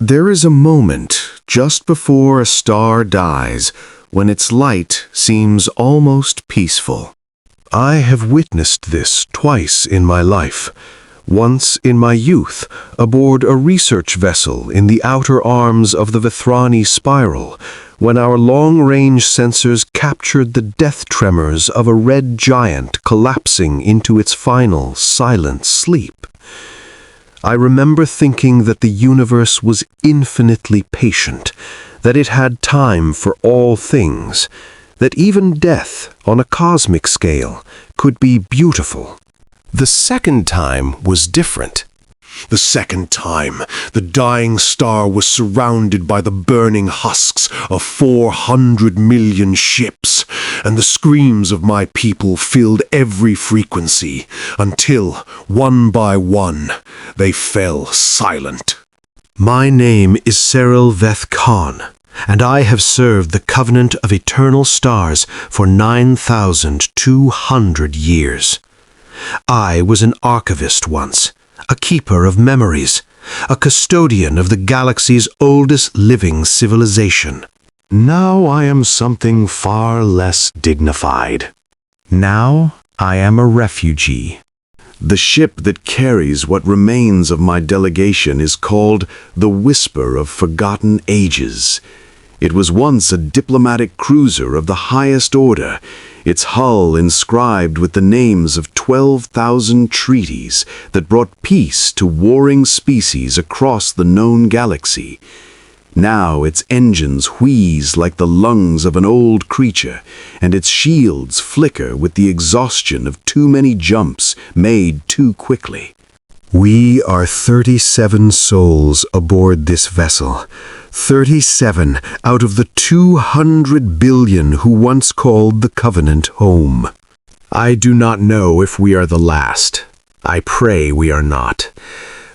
There is a moment just before a star dies when its light seems almost peaceful. I have witnessed this twice in my life. Once in my youth, aboard a research vessel in the outer arms of the Vethrani spiral, when our long-range sensors captured the death tremors of a red giant collapsing into its final, silent sleep. I remember thinking that the universe was infinitely patient, that it had time for all things, that even death, on a cosmic scale, could be beautiful. The second time was different. The second time, the dying star was surrounded by the burning husks of 400 million ships, and the screams of my people filled every frequency, until, one by one, they fell silent. My name is Cyril Veth Khan, and I have served the Covenant of Eternal Stars for 9,200 years. I was an archivist once, a keeper of memories, a custodian of the galaxy's oldest living civilization. Now I am something far less dignified. Now I am a refugee. The ship that carries what remains of my delegation is called the Whisper of Forgotten Ages. It was once a diplomatic cruiser of the highest order, its hull inscribed with the names of 12,000 treaties that brought peace to warring species across the known galaxy. Now its engines wheeze like the lungs of an old creature, and its shields flicker with the exhaustion of too many jumps made too quickly. We are 37 souls aboard this vessel. 37 out of the 200 billion who once called the Covenant home. I do not know if we are the last. I pray we are not.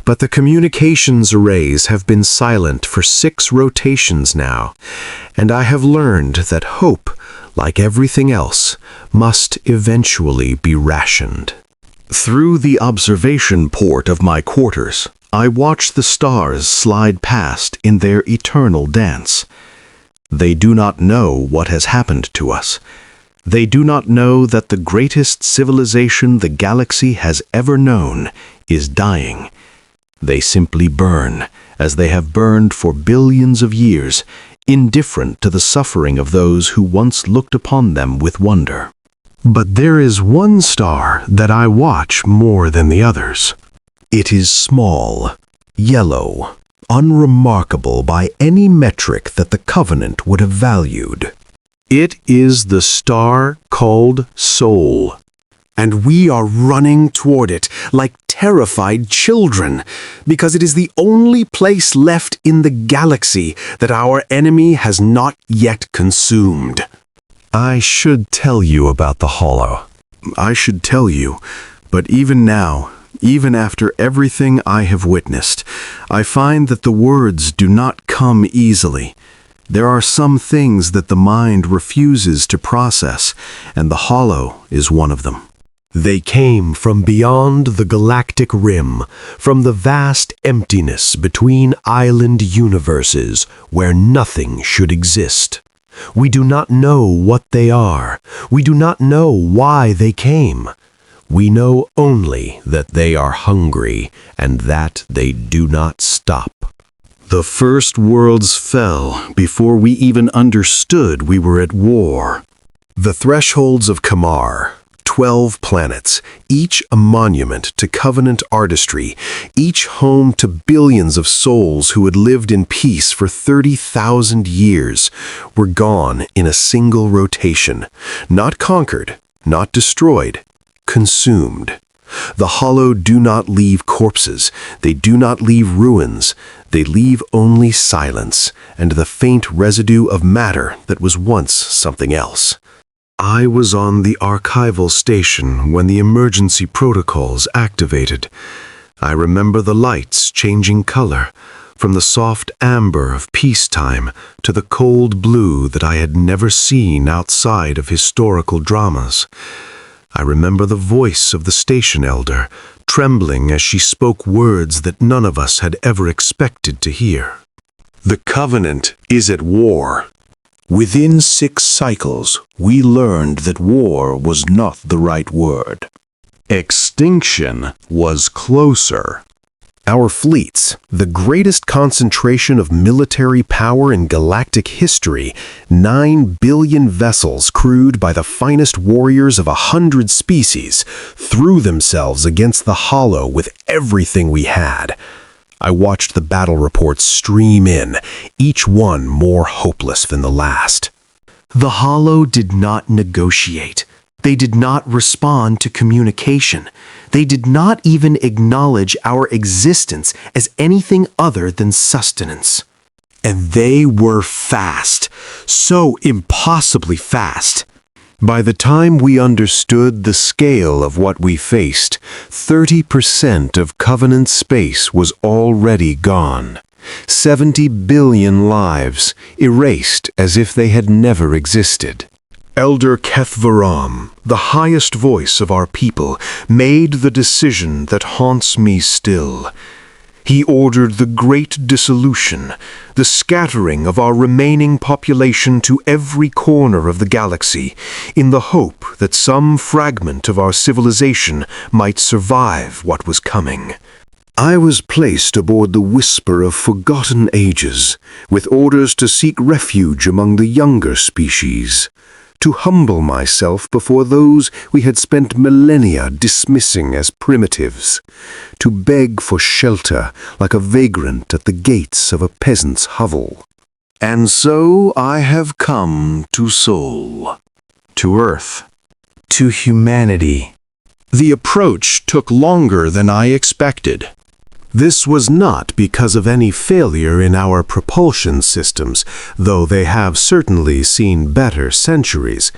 But the communications arrays have been silent for 6 rotations now, and I have learned that hope, like everything else, must eventually be rationed. Through the observation port of my quarters, I watch the stars slide past in their eternal dance. They do not know what has happened to us. They do not know that the greatest civilization the galaxy has ever known is dying. They simply burn, as they have burned for billions of years, indifferent to the suffering of those who once looked upon them with wonder. But there is one star that I watch more than the others. It is small, yellow, unremarkable by any metric that the Covenant would have valued. It is the star called Soul, and we are running toward it like terrified children, because it is the only place left in the galaxy that our enemy has not yet consumed. I should tell you about the Hollow. I should tell you, but even now, even after everything I have witnessed, I find that the words do not come easily. There are some things that the mind refuses to process, and the Hollow is one of them. They came from beyond the galactic rim, from the vast emptiness between island universes where nothing should exist. We do not know what they are. We do not know why they came. We know only that they are hungry and that they do not stop. The first worlds fell before we even understood we were at war. The thresholds of Kamar, 12 planets, each a monument to Covenant artistry, each home to billions of souls who had lived in peace for 30,000 years, were gone in a single rotation, not conquered, not destroyed, consumed. The Hollow do not leave corpses, they do not leave ruins, they leave only silence and the faint residue of matter that was once something else. I was on the archival station when the emergency protocols activated. I remember the lights changing color, from the soft amber of peacetime to the cold blue that I had never seen outside of historical dramas. I remember the voice of the station elder, trembling as she spoke words that none of us had ever expected to hear. The Covenant is at war. Within 6 cycles, we learned that war was not the right word. Extinction was closer. Our fleets, the greatest concentration of military power in galactic history, 9 billion vessels crewed by the finest warriors of 100 species, threw themselves against the Hollow with everything we had. I watched the battle reports stream in, each one more hopeless than the last. The Hollow did not negotiate. They did not respond to communication. They did not even acknowledge our existence as anything other than sustenance. And they were fast, so impossibly fast. By the time we understood the scale of what we faced, 30% of Covenant space was already gone. 70 billion lives, erased as if they had never existed. Elder Kethvaram, the highest voice of our people, made the decision that haunts me still. He ordered the great dissolution, the scattering of our remaining population to every corner of the galaxy, in the hope that some fragment of our civilization might survive what was coming. I was placed aboard the Whisper of Forgotten Ages, with orders to seek refuge among the younger species, to humble myself before those we had spent millennia dismissing as primitives, to beg for shelter like a vagrant at the gates of a peasant's hovel. And so I have come to Sol, to Earth, to humanity. The approach took longer than I expected. This was not because of any failure in our propulsion systems, though they have certainly seen better centuries.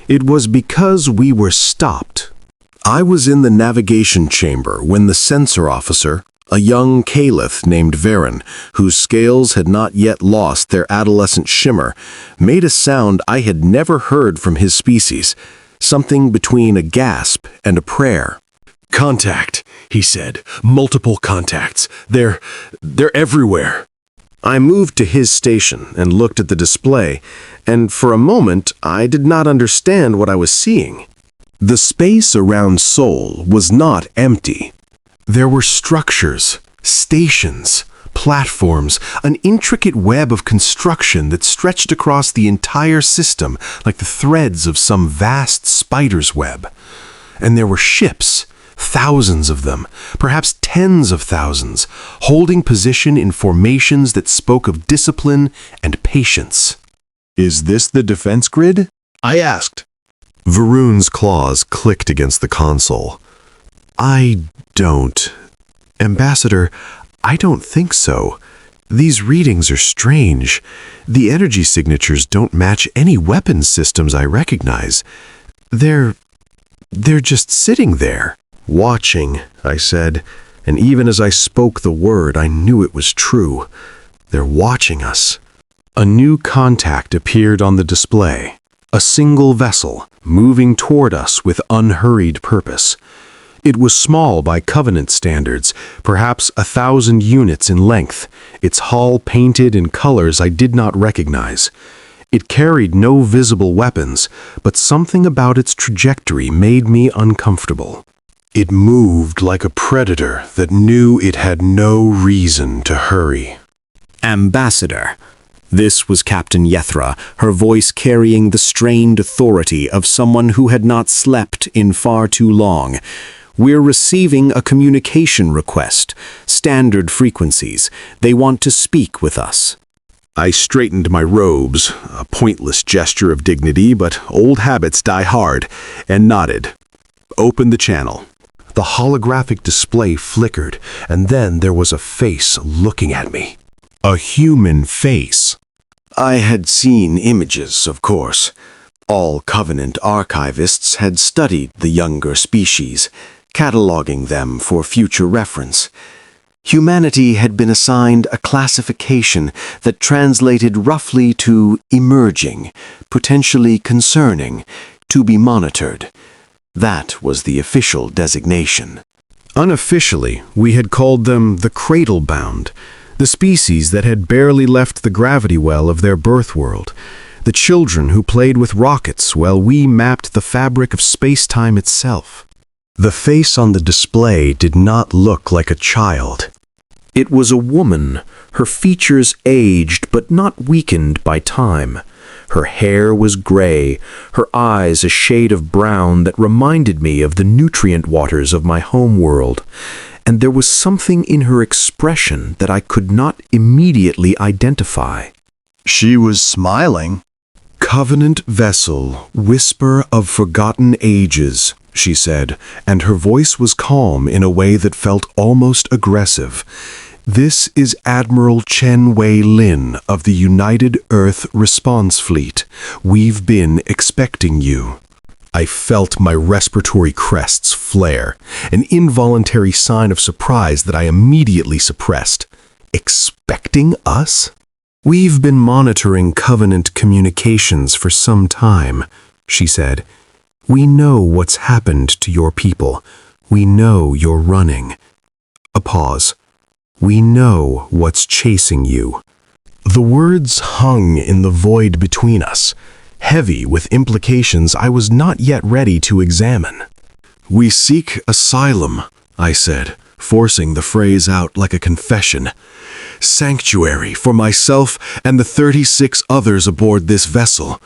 It was because we were stopped. I was in the navigation chamber when the sensor officer, a young Caliph named Varen, whose scales had not yet lost their adolescent shimmer, made a sound I had never heard from his species, something between a gasp and a prayer. "Contact," he said. "Multiple contacts. They're everywhere." I moved to his station and looked at the display, and for a moment I did not understand what I was seeing. The space around Sol was not empty. There were structures, stations, platforms, an intricate web of construction that stretched across the entire system like the threads of some vast spider's web. And there were ships, thousands of them, perhaps tens of thousands, holding position in formations that spoke of discipline and patience. Is this the defense grid? I asked. Varun's claws clicked against the console. Ambassador, I don't think so. These readings are strange. The energy signatures don't match any weapons systems I recognize. They're just sitting there. "Watching," I said, and even as I spoke the word, I knew it was true. They're watching us. A new contact appeared on the display, a single vessel, moving toward us with unhurried purpose. It was small by Covenant standards, perhaps 1,000 units in length, its hull painted in colors I did not recognize. It carried no visible weapons, but something about its trajectory made me uncomfortable. It moved like a predator that knew it had no reason to hurry. "Ambassador." This was Captain Yethra, her voice carrying the strained authority of someone who had not slept in far too long. "We're receiving a communication request. Standard frequencies. They want to speak with us." I straightened my robes, a pointless gesture of dignity, but old habits die hard, and nodded. "Open the channel." The holographic display flickered, and then there was a face looking at me. A human face. I had seen images, of course. All Covenant archivists had studied the younger species, cataloging them for future reference. Humanity had been assigned a classification that translated roughly to emerging, potentially concerning, to be monitored. That was the official designation. Unofficially, we had called them the cradle-bound. The species that had barely left the gravity well of their birth world. The children who played with rockets while we mapped the fabric of space-time itself. The face on the display did not look like a child. It was a woman, her features aged but not weakened by time. Her hair was gray, her eyes a shade of brown that reminded me of the nutrient waters of my home world, and there was something in her expression that I could not immediately identify. She was smiling. "Covenant vessel, whisper of forgotten ages," she said, and her voice was calm in a way that felt almost aggressive. "This is Admiral Chen Wei Lin of the United Earth Response Fleet. We've been expecting you." I felt my respiratory crests flare, an involuntary sign of surprise that I immediately suppressed. Expecting us? "We've been monitoring Covenant communications for some time," she said. "We know what's happened to your people. We know you're running." A pause. "We know what's chasing you." The words hung in the void between us, heavy with implications I was not yet ready to examine. "We seek asylum," I said, forcing the phrase out like a confession. "Sanctuary for myself and the 36 others aboard this vessel.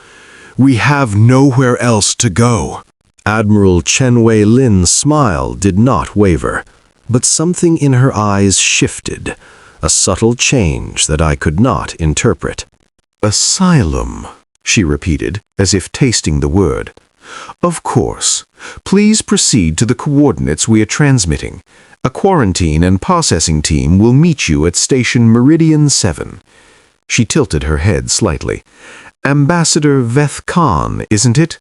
We have nowhere else to go." Admiral Chen Wei Lin's smile did not waver, but something in her eyes shifted, a subtle change that I could not interpret. "Asylum," she repeated, as if tasting the word. "Of course. Please proceed to the coordinates we are transmitting. A quarantine and processing team will meet you at Station Meridian 7. She tilted her head slightly. "Ambassador Veth Khan, isn't it?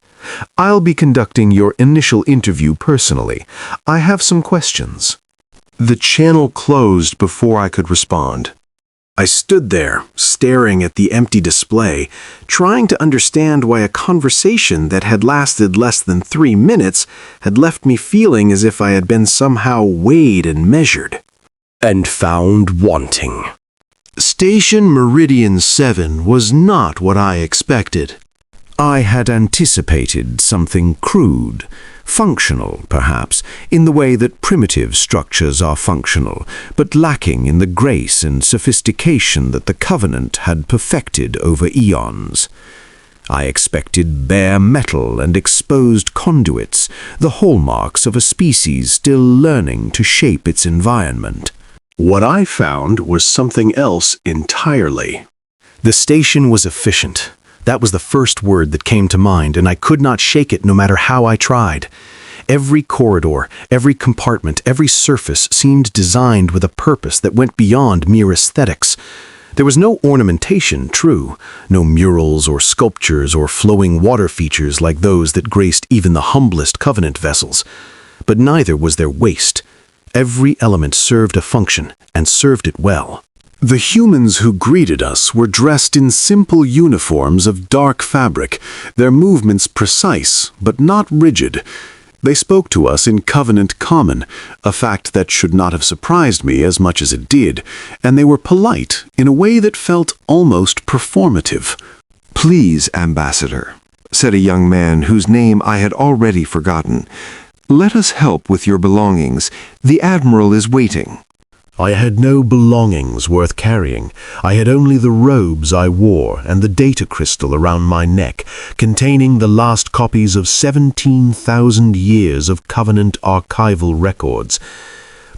I'll be conducting your initial interview personally. I have some questions." The channel closed before I could respond. I stood there, staring at the empty display, trying to understand why a conversation that had lasted less than 3 minutes had left me feeling as if I had been somehow weighed and measured. And found wanting. Station Meridian 7 was not what I expected. I had anticipated something crude, functional, perhaps, in the way that primitive structures are functional, but lacking in the grace and sophistication that the Covenant had perfected over eons. I expected bare metal and exposed conduits, the hallmarks of a species still learning to shape its environment. What I found was something else entirely. The station was efficient. That was the first word that came to mind, and I could not shake it no matter how I tried. Every corridor, every compartment, every surface seemed designed with a purpose that went beyond mere aesthetics. There was no ornamentation, true, no murals or sculptures or flowing water features like those that graced even the humblest Covenant vessels. But neither was there waste. Every element served a function, and served it well. The humans who greeted us were dressed in simple uniforms of dark fabric, their movements precise but not rigid. They spoke to us in Covenant Common, a fact that should not have surprised me as much as it did, and they were polite in a way that felt almost performative. "Please, Ambassador," said a young man whose name I had already forgotten, "let us help with your belongings. The Admiral is waiting." I had no belongings worth carrying. I had only the robes I wore and the data crystal around my neck, containing the last copies of 17,000 years of Covenant archival records.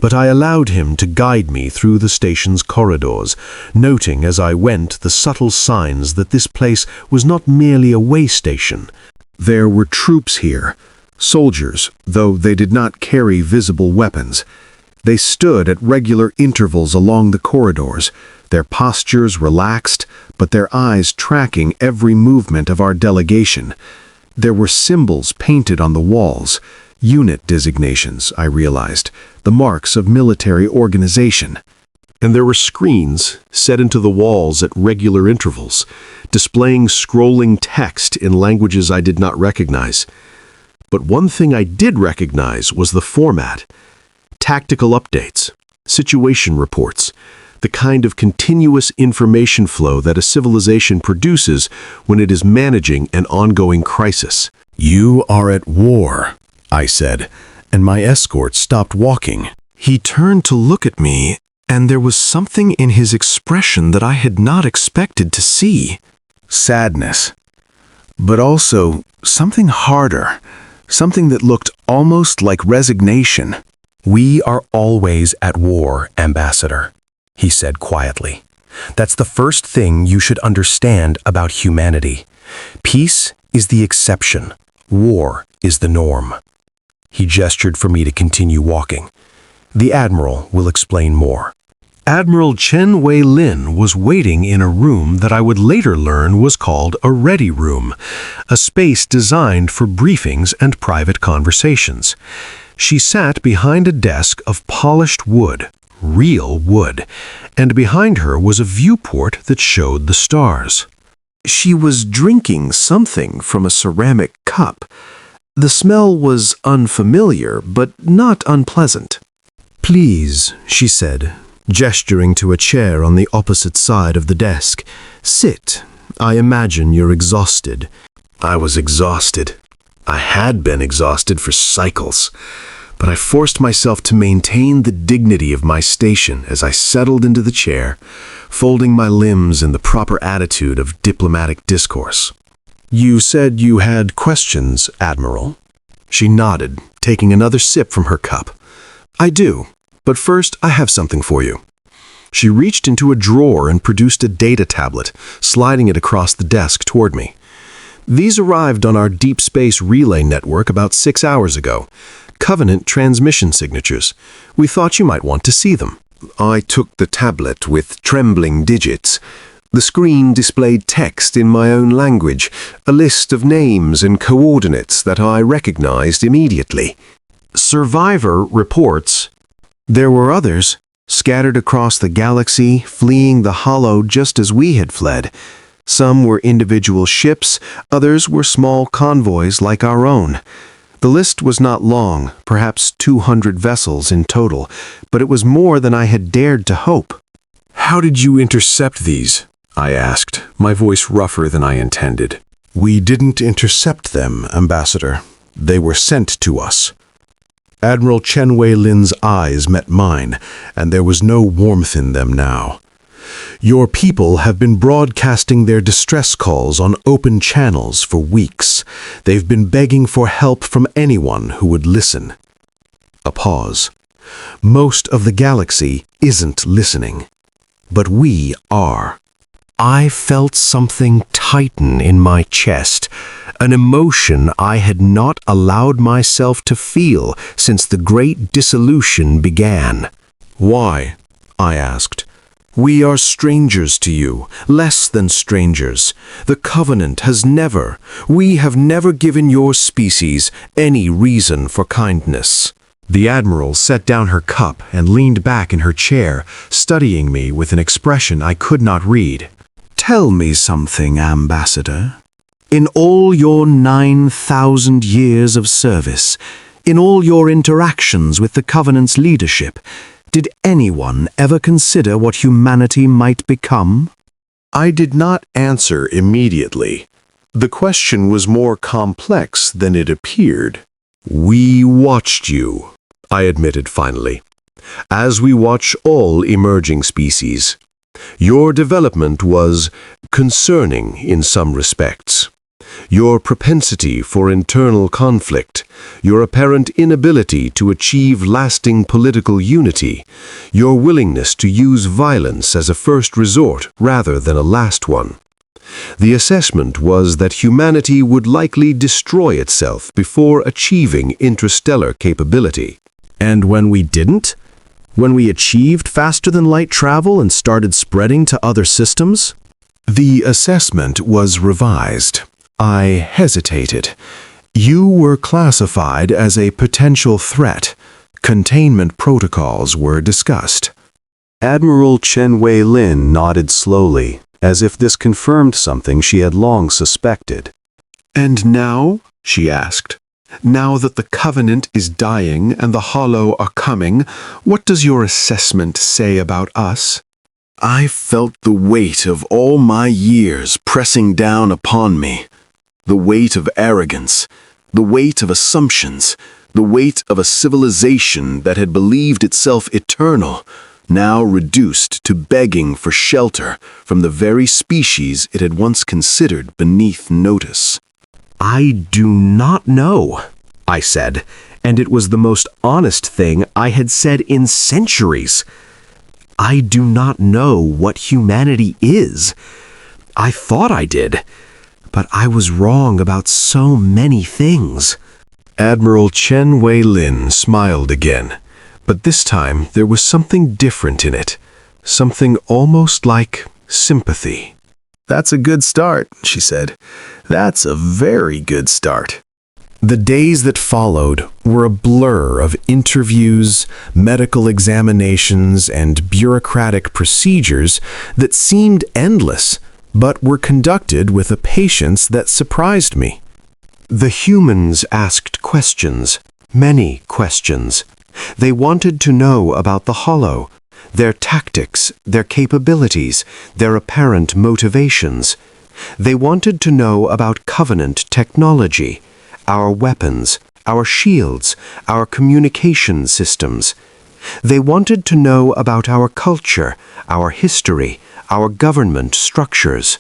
But I allowed him to guide me through the station's corridors, noting as I went the subtle signs that this place was not merely a way station. There were troops here, soldiers, though they did not carry visible weapons. They stood at regular intervals along the corridors, their postures relaxed, but their eyes tracking every movement of our delegation. There were symbols painted on the walls, unit designations, I realized, the marks of military organization. And there were screens set into the walls at regular intervals, displaying scrolling text in languages I did not recognize. But one thing I did recognize was the format. Tactical updates, situation reports, the kind of continuous information flow that a civilization produces when it is managing an ongoing crisis. "You are at war," I said, and my escort stopped walking. He turned to look at me, and there was something in his expression that I had not expected to see. Sadness. But also something harder, something that looked almost like resignation. "We are always at war, Ambassador," he said quietly. "That's the first thing you should understand about humanity. Peace is the exception. War is the norm." He gestured for me to continue walking. "The Admiral will explain more." Admiral Chen Wei-lin was waiting in a room that I would later learn was called a ready room, a space designed for briefings and private conversations. She sat behind a desk of polished wood, real wood, and behind her was a viewport that showed the stars. She was drinking something from a ceramic cup. The smell was unfamiliar, but not unpleasant. "Please," she said, gesturing to a chair on the opposite side of the desk. "Sit. I imagine you're exhausted." I was exhausted. I had been exhausted for cycles, but I forced myself to maintain the dignity of my station as I settled into the chair, folding my limbs in the proper attitude of diplomatic discourse. "You said you had questions, Admiral." She nodded, taking another sip from her cup. "I do, but first I have something for you." She reached into a drawer and produced a data tablet, sliding it across the desk toward me. "These arrived on our deep space relay network about 6 hours ago. Covenant transmission signatures. We thought you might want to see them." I took the tablet with trembling digits. The screen displayed text in my own language, a list of names and coordinates that I recognized immediately. "Survivor reports." There were others, scattered across the galaxy, fleeing the hollow just as we had fled. Some were individual ships, others were small convoys like our own. The list was not long, perhaps 200 vessels in total, but it was more than I had dared to hope. "How did you intercept these?" I asked, my voice rougher than I intended. "We didn't intercept them, Ambassador. They were sent to us." Admiral Chen Wei-lin's eyes met mine, and there was no warmth in them now. "Your people have been broadcasting their distress calls on open channels for weeks. They've been begging for help from anyone who would listen." A pause. "Most of the galaxy isn't listening, but we are." I felt something tighten in my chest, an emotion I had not allowed myself to feel since the Great Dissolution began. "Why?" I asked. "We are strangers to you, less than strangers. The Covenant has never, we have never given your species any reason for kindness." The Admiral set down her cup and leaned back in her chair, studying me with an expression I could not read. "Tell me something, Ambassador. In all your 9,000 years of service, in all your interactions with the Covenant's leadership, did anyone ever consider what humanity might become?" I did not answer immediately. The question was more complex than it appeared. "We watched you," I admitted finally, "as we watch all emerging species. Your development was concerning in some respects. Your propensity for internal conflict, your apparent inability to achieve lasting political unity, your willingness to use violence as a first resort rather than a last one. The assessment was that humanity would likely destroy itself before achieving interstellar capability." "And when we didn't? When we achieved faster-than-light travel and started spreading to other systems?" "The assessment was revised." I hesitated. "You were classified as a potential threat. Containment protocols were discussed." Admiral Chen Wei-lin nodded slowly, as if this confirmed something she had long suspected. "And now?" she asked. "Now that the Covenant is dying and the Hollow are coming, what does your assessment say about us?" I felt the weight of all my years pressing down upon me. The weight of arrogance, the weight of assumptions, the weight of a civilization that had believed itself eternal, now reduced to begging for shelter from the very species it had once considered beneath notice. I do not know, I said, and it was the most honest thing I had said in centuries. I do not know what humanity is. I thought I did, but I was wrong about so many things. Admiral Chen Wei-lin smiled again, but this time there was something different in it, something almost like sympathy. "That's a good start," she said. "That's a very good start." The days that followed were a blur of interviews, medical examinations, and bureaucratic procedures that seemed endless, but were conducted with a patience that surprised me. The humans asked questions, many questions. They wanted to know about the Hollow, their tactics, their capabilities, their apparent motivations. They wanted to know about Covenant technology, our weapons, our shields, our communication systems. They wanted to know about our culture, our history, our government structures.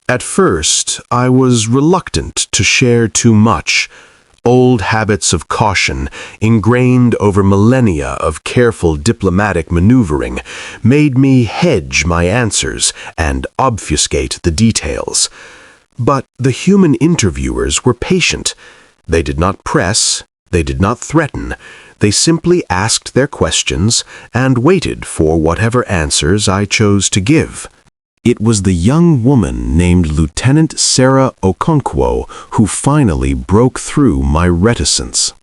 At first, I was reluctant to share too much. Old habits of caution, ingrained over millennia of careful diplomatic maneuvering, made me hedge my answers and obfuscate the details. But the human interviewers were patient. They did not press, they did not threaten. They simply asked their questions and waited for whatever answers I chose to give. It was the young woman named Lieutenant Sarah Okonkwo who finally broke through my reticence.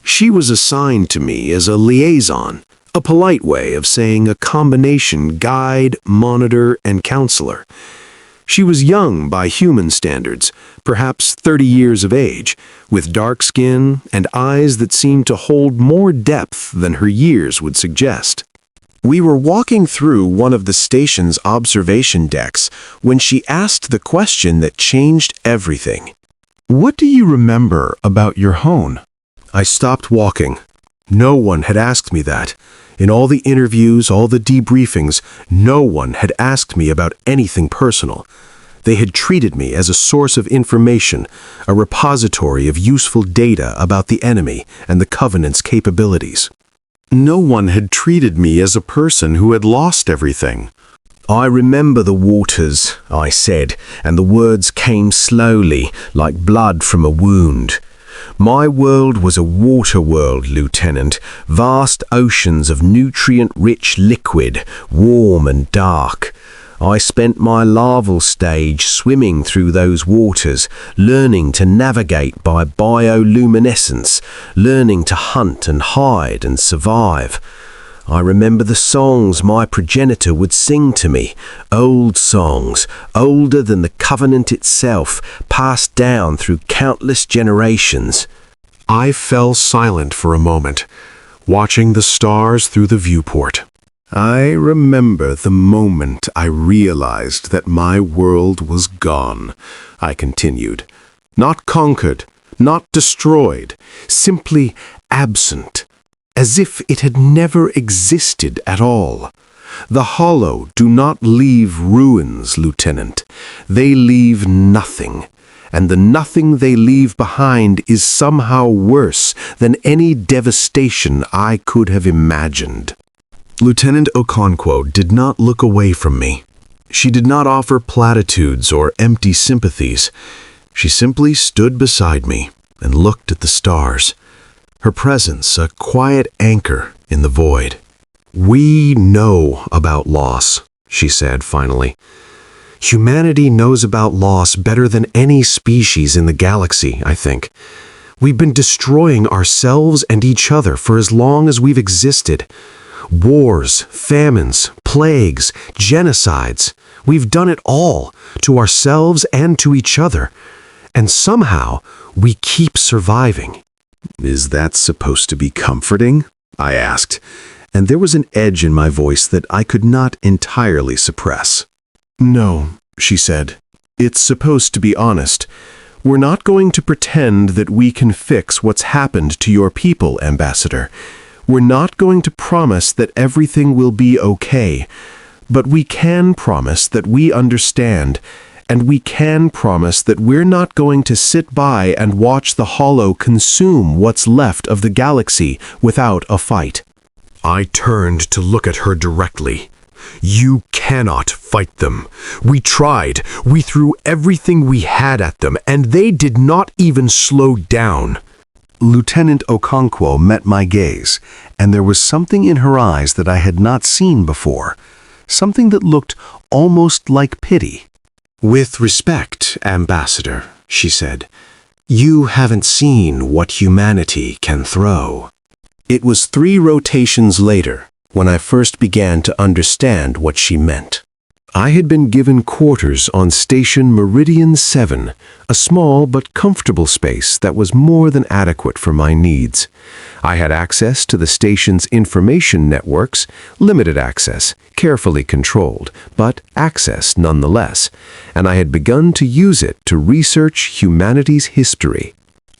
She was assigned to me as a liaison, a polite way of saying a combination guide, monitor, and counselor. She was young by human standards, perhaps 30 years of age, with dark skin and eyes that seemed to hold more depth than her years would suggest. We were walking through one of the station's observation decks when she asked the question that changed everything. "What do you remember about your home?" I stopped walking. No one had asked me that. In all the interviews, all the debriefings, no one had asked me about anything personal. They had treated me as a source of information, a repository of useful data about the enemy and the Covenant's capabilities. No one had treated me as a person who had lost everything. "I remember the waters," I said, and the words came slowly, like blood from a wound. "My world was a water world, Lieutenant, vast oceans of nutrient-rich liquid, warm and dark. I spent my larval stage swimming through those waters, learning to navigate by bioluminescence, learning to hunt and hide and survive. I remember the songs my progenitor would sing to me, old songs, older than the Covenant itself, passed down through countless generations." I fell silent for a moment, watching the stars through the viewport. I remember the moment I realized that my world was gone, I continued. Not conquered, not destroyed, simply absent, as if it had never existed at all. The Hollow do not leave ruins, Lieutenant. They leave nothing, and the nothing they leave behind is somehow worse than any devastation I could have imagined. Lieutenant Okonkwo did not look away from me. She did not offer platitudes or empty sympathies. She simply stood beside me and looked at the stars, her presence a quiet anchor in the void. "We know about loss," she said finally. "Humanity knows about loss better than any species in the galaxy, I think. We've been destroying ourselves and each other for as long as we've existed. Wars, famines, plagues, genocides. We've done it all, to ourselves and to each other. And somehow, we keep surviving." "Is that supposed to be comforting?" I asked, and there was an edge in my voice that I could not entirely suppress. "No," she said. "It's supposed to be honest. We're not going to pretend that we can fix what's happened to your people, Ambassador. We're not going to promise that everything will be okay. But we can promise that we understand, and we can promise that we're not going to sit by and watch the Hollow consume what's left of the galaxy without a fight." I turned to look at her directly. "You cannot fight them. We tried. We threw everything we had at them, and they did not even slow down." Lieutenant Okonkwo met my gaze, and there was something in her eyes that I had not seen before, something that looked almost like pity. "With respect, Ambassador," she said, "you haven't seen what humanity can throw." It was 3 rotations later when I first began to understand what she meant. I had been given quarters on Station Meridian 7, a small but comfortable space that was more than adequate for my needs. I had access to the station's information networks, limited access, carefully controlled, but access nonetheless, and I had begun to use it to research humanity's history.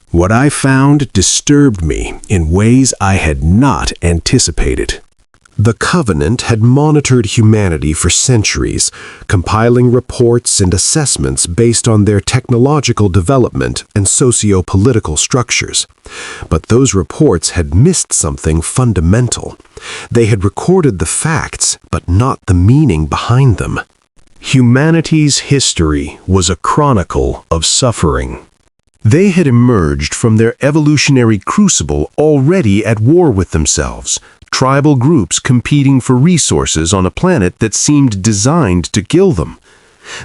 What I found disturbed me in ways I had not anticipated. The Covenant had monitored humanity for centuries, compiling reports and assessments based on their technological development and socio-political structures. But those reports had missed something fundamental. They had recorded the facts, but not the meaning behind them. Humanity's history was a chronicle of suffering. They had emerged from their evolutionary crucible already at war with themselves, tribal groups competing for resources on a planet that seemed designed to kill them.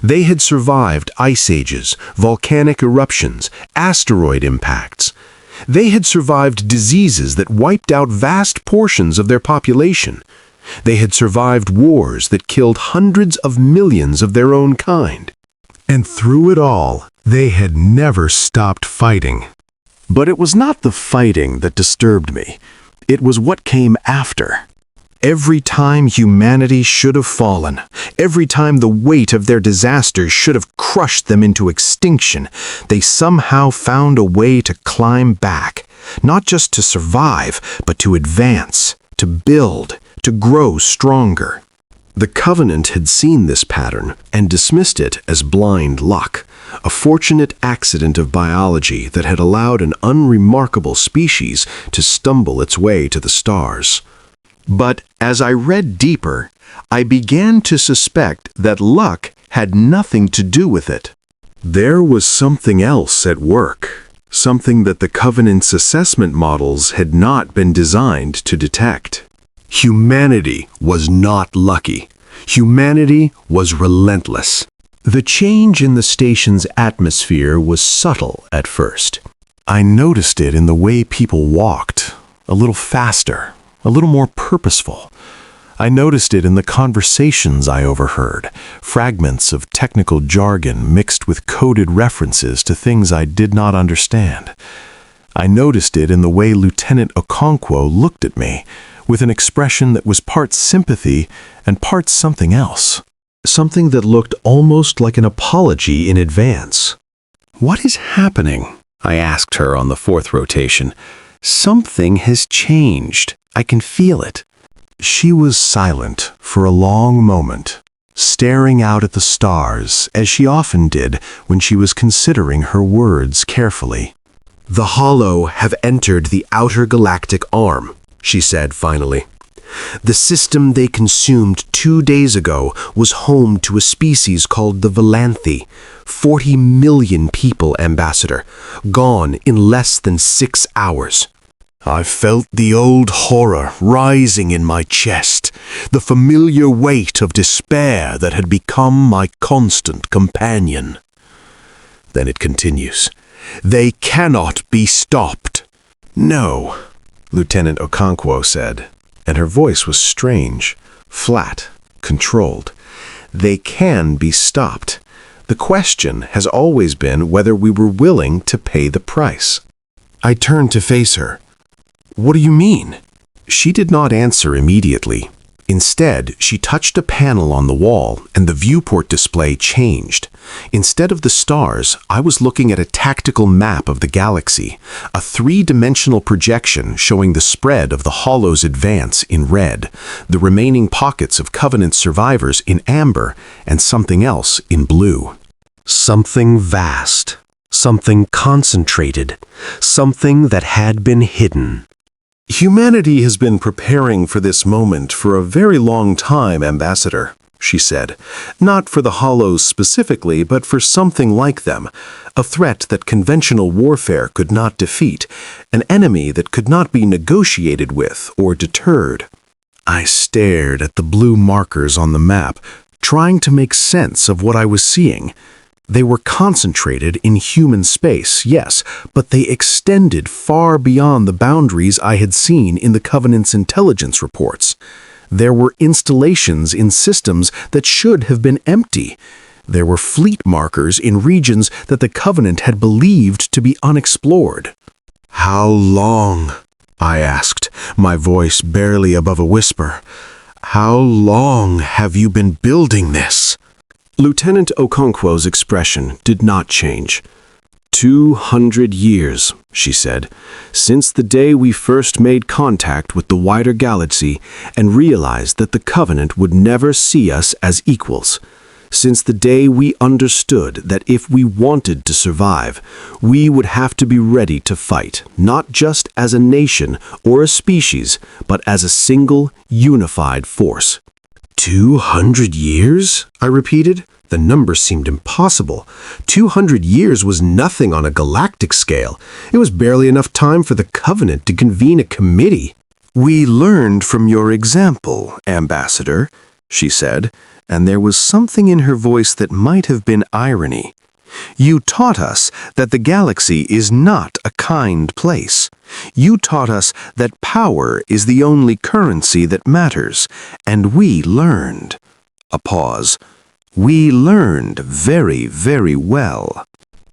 They had survived ice ages, volcanic eruptions, asteroid impacts. They had survived diseases that wiped out vast portions of their population. They had survived wars that killed hundreds of millions of their own kind. And through it all, they had never stopped fighting. But it was not the fighting that disturbed me. It was what came after. Every time humanity should have fallen, every time the weight of their disasters should have crushed them into extinction, they somehow found a way to climb back, not just to survive, but to advance, to build, to grow stronger. The Covenant had seen this pattern and dismissed it as blind luck, a fortunate accident of biology that had allowed an unremarkable species to stumble its way to the stars. But as I read deeper, I began to suspect that luck had nothing to do with it. There was something else at work, something that the Covenant's assessment models had not been designed to detect. Humanity was not lucky. Humanity was relentless. The change in the station's atmosphere was subtle at first. I noticed it in the way people walked, a little faster, a little more purposeful. I noticed it in the conversations I overheard, fragments of technical jargon mixed with coded references to things I did not understand. I noticed it in the way Lieutenant Okonkwo looked at me, with an expression that was part sympathy and part something else. Something that looked almost like an apology in advance. "What is happening?" I asked her on the 4th rotation. "Something has changed. I can feel it." She was silent for a long moment, staring out at the stars, as she often did when she was considering her words carefully. "The Hollow have entered the outer galactic arm," she said finally. "The system they consumed 2 days ago was home to a species called the Valanthi. 40 million people, Ambassador, gone in less than 6 hours. I felt the old horror rising in my chest, the familiar weight of despair that had become my constant companion." Then it continues. "They cannot be stopped." "No," Lieutenant Okonkwo said, and her voice was strange, flat, controlled. "They can be stopped. The question has always been whether we were willing to pay the price." I turned to face her. "What do you mean?" She did not answer immediately. Instead, she touched a panel on the wall, and the viewport display changed. Instead of the stars, I was looking at a tactical map of the galaxy, a three-dimensional projection showing the spread of the Hollow's advance in red, the remaining pockets of Covenant survivors in amber, and something else in blue. Something vast, something concentrated, something that had been hidden. "Humanity has been preparing for this moment for a very long time, Ambassador," she said. "Not for the Hollows specifically, but for something like them. A threat that conventional warfare could not defeat. An enemy that could not be negotiated with or deterred." I stared at the blue markers on the map, trying to make sense of what I was seeing. They were concentrated in human space, yes, but they extended far beyond the boundaries I had seen in the Covenant's intelligence reports. There were installations in systems that should have been empty. There were fleet markers in regions that the Covenant had believed to be unexplored. "How long?" I asked, my voice barely above a whisper. "How long have you been building this?" Lieutenant Okonkwo's expression did not change. 200 years, she said, since the day we first made contact with the wider galaxy and realized that the Covenant would never see us as equals. Since the day we understood that if we wanted to survive, we would have to be ready to fight, not just as a nation or a species, but as a single, unified force. 200 years? I repeated. The number seemed impossible. 200 years was nothing on a galactic scale. It was barely enough time for the Covenant to convene a committee. "We learned from your example, Ambassador," she said, and there was something in her voice that might have been irony. "You taught us that the galaxy is not a kind place. You taught us that power is the only currency that matters, and we learned." A pause. "We learned very, very well."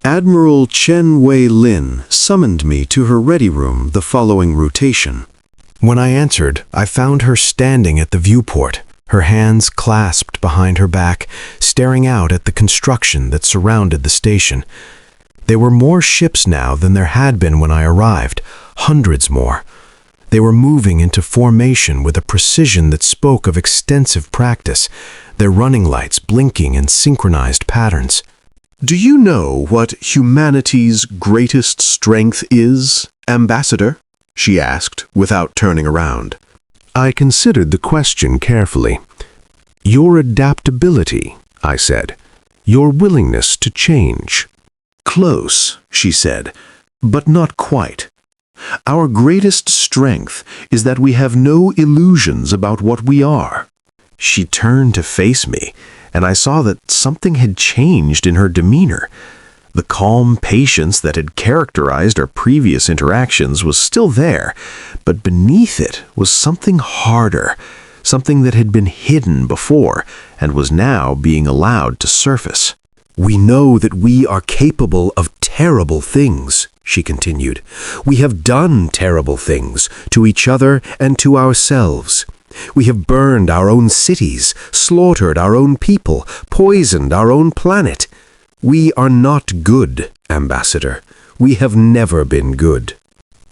Admiral Chen Wei-Lin summoned me to her ready room the following rotation. When I entered, I found her standing at the viewport, her hands clasped behind her back, staring out at the construction that surrounded the station. There were more ships now than there had been when I arrived, hundreds more. They were moving into formation with a precision that spoke of extensive practice, their running lights blinking in synchronized patterns. "Do you know what humanity's greatest strength is, Ambassador?" she asked, without turning around. I considered the question carefully. "Your adaptability," I said. "Your willingness to change." "Close," she said, "but not quite. Our greatest strength is that we have no illusions about what we are." She turned to face me, and I saw that something had changed in her demeanor. The calm patience that had characterized our previous interactions was still there, but beneath it was something harder, something that had been hidden before and was now being allowed to surface. "We know that we are capable of terrible things," she continued. "We have done terrible things to each other and to ourselves. We have burned our own cities, slaughtered our own people, poisoned our own planet. We are not good, Ambassador. We have never been good."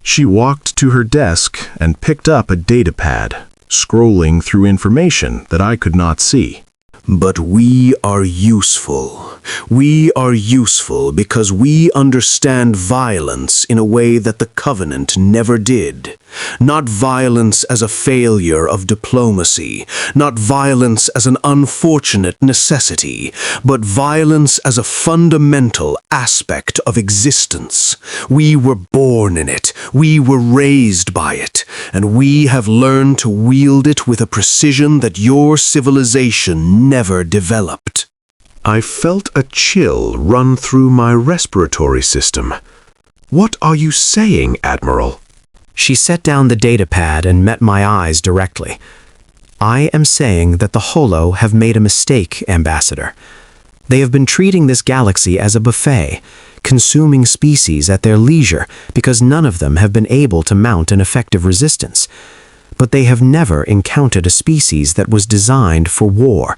She walked to her desk and picked up a datapad, scrolling through information that I could not see. "But we are useful. We are useful because we understand violence in a way that the Covenant never did. Not violence as a failure of diplomacy, not violence as an unfortunate necessity, but violence as a fundamental aspect of existence. We were born in it, we were raised by it, and we have learned to wield it with a precision that your civilization never developed." I felt a chill run through my respiratory system. "What are you saying, Admiral?" She set down the datapad and met my eyes directly. "I am saying that the Holo have made a mistake, Ambassador. They have been treating this galaxy as a buffet, consuming species at their leisure because none of them have been able to mount an effective resistance. but they have never encountered a species that was designed for war,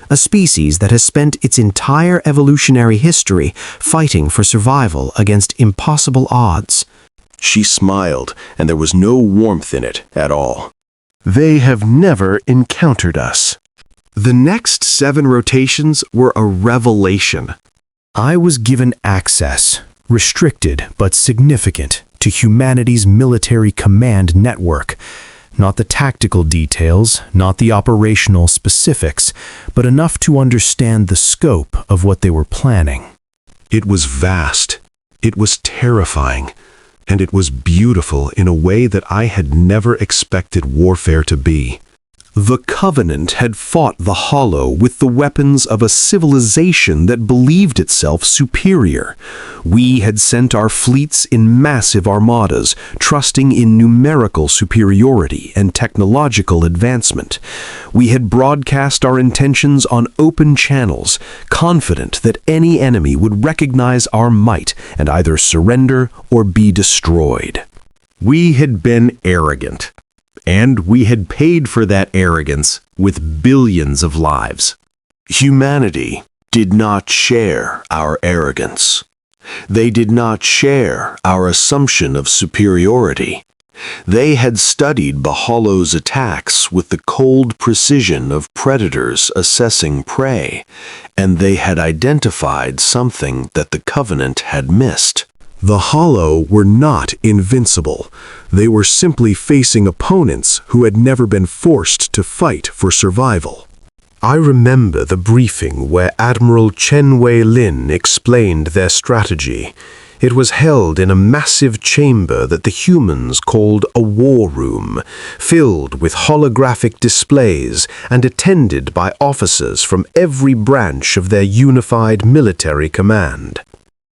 a species that has spent its entire evolutionary history fighting for survival against impossible odds. She smiled, and there was no warmth in it at all. They have never encountered us. The next 7 rotations were a revelation. I was given access, restricted but significant, to humanity's military command network. Not the tactical details, not the operational specifics, but enough to understand the scope of what they were planning. It was vast, it was terrifying, and it was beautiful in a way that I had never expected warfare to be. The Covenant had fought the Hollow with the weapons of a civilization that believed itself superior. We had sent our fleets in massive armadas, trusting in numerical superiority and technological advancement. We had broadcast our intentions on open channels, confident that any enemy would recognize our might and either surrender or be destroyed. We had been arrogant. And we had paid for that arrogance with billions of lives. Humanity did not share our arrogance. They did not share our assumption of superiority. They had studied Baholo's attacks with the cold precision of predators assessing prey, and they had identified something that the Covenant had missed. The Hollow were not invincible. They were simply facing opponents who had never been forced to fight for survival. I remember the briefing where Admiral Chen Wei-lin explained their strategy. It was held in a massive chamber that the humans called a war room, filled with holographic displays and attended by officers from every branch of their unified military command.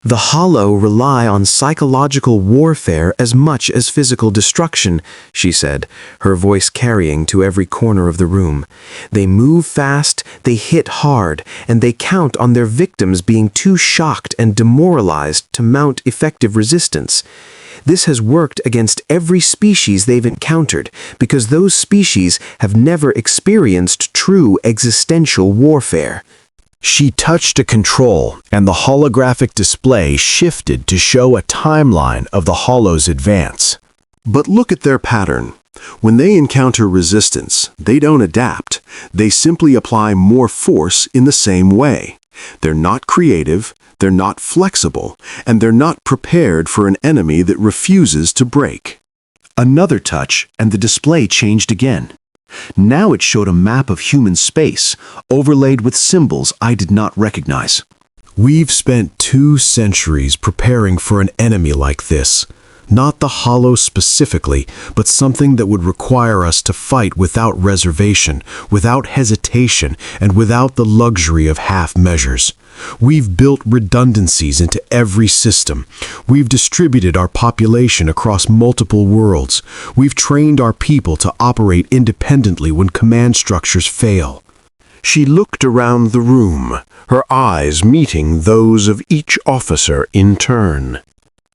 The Hollow rely on psychological warfare as much as physical destruction, she said, her voice carrying to every corner of the room. They move fast, they hit hard, and they count on their victims being too shocked and demoralized to mount effective resistance. This has worked against every species they've encountered because those species have never experienced true existential warfare. She touched a control, and the holographic display shifted to show a timeline of the Hollow's advance. But look at their pattern. When they encounter resistance, they don't adapt. They simply apply more force in the same way. They're not creative, they're not flexible, and they're not prepared for an enemy that refuses to break. Another touch, and the display changed again. Now it showed a map of human space, overlaid with symbols I did not recognize. We've spent 2 centuries preparing for an enemy like this. Not the Hollow specifically, but something that would require us to fight without reservation, without hesitation, and without the luxury of half measures. We've built redundancies into every system. We've distributed our population across multiple worlds. We've trained our people to operate independently when command structures fail. She looked around the room, her eyes meeting those of each officer in turn.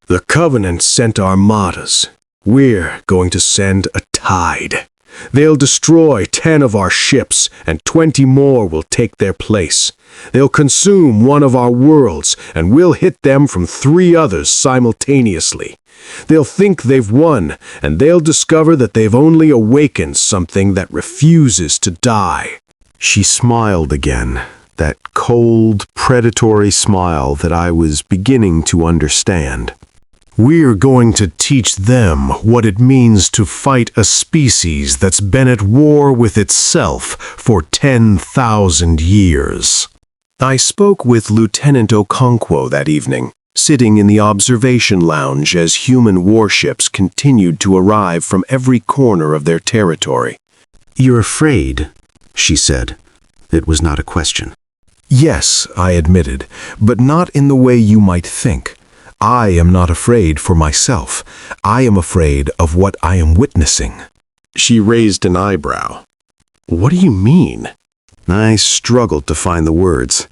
The Covenant sent armadas. We're going to send a tide. They'll destroy 10 of our ships, and 20 more will take their place. They'll consume one of our worlds, and we'll hit them from 3 others simultaneously. They'll think they've won, and they'll discover that they've only awakened something that refuses to die. She smiled again, that cold, predatory smile that I was beginning to understand. We're going to teach them what it means to fight a species that's been at war with itself for 10,000 years. I spoke with Lieutenant Okonkwo that evening, sitting in the observation lounge as human warships continued to arrive from every corner of their territory. "You're afraid," she said. It was not a question. Yes, I admitted, but not in the way you might think. I am not afraid for myself. I am afraid of what I am witnessing. She raised an eyebrow. "What do you mean?" I struggled to find the words.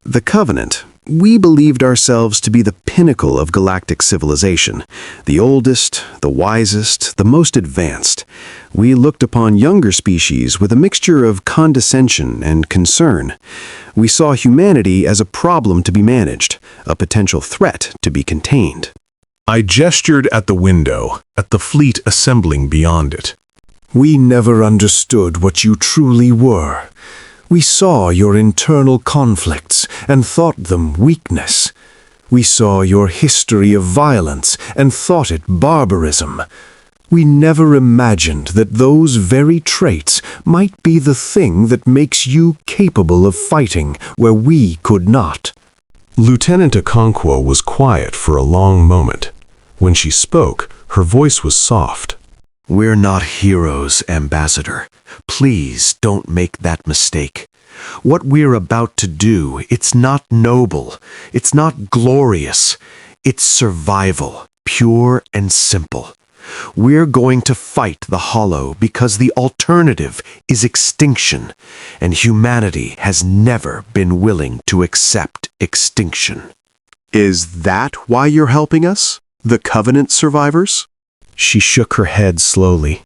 "The Covenant, We believed ourselves to be the pinnacle of galactic civilization, the oldest, the wisest, the most advanced. We looked upon younger species with a mixture of condescension and concern. We saw humanity as a problem to be managed, a potential threat to be contained. I gestured at the window, at the fleet assembling beyond it. We never understood what you truly were. We saw your internal conflicts and thought them weakness. We saw your history of violence and thought it barbarism. We never imagined that those very traits might be the thing that makes you capable of fighting where we could not. Lieutenant Okonkwo was quiet for a long moment. When she spoke, her voice was soft. We're not heroes, Ambassador. Please don't make that mistake. What we're about to do, it's not noble. It's not glorious. It's survival, pure and simple. We're going to fight the Hollow because the alternative is extinction, and humanity has never been willing to accept extinction. Is that why you're helping us? The Covenant survivors? She shook her head slowly.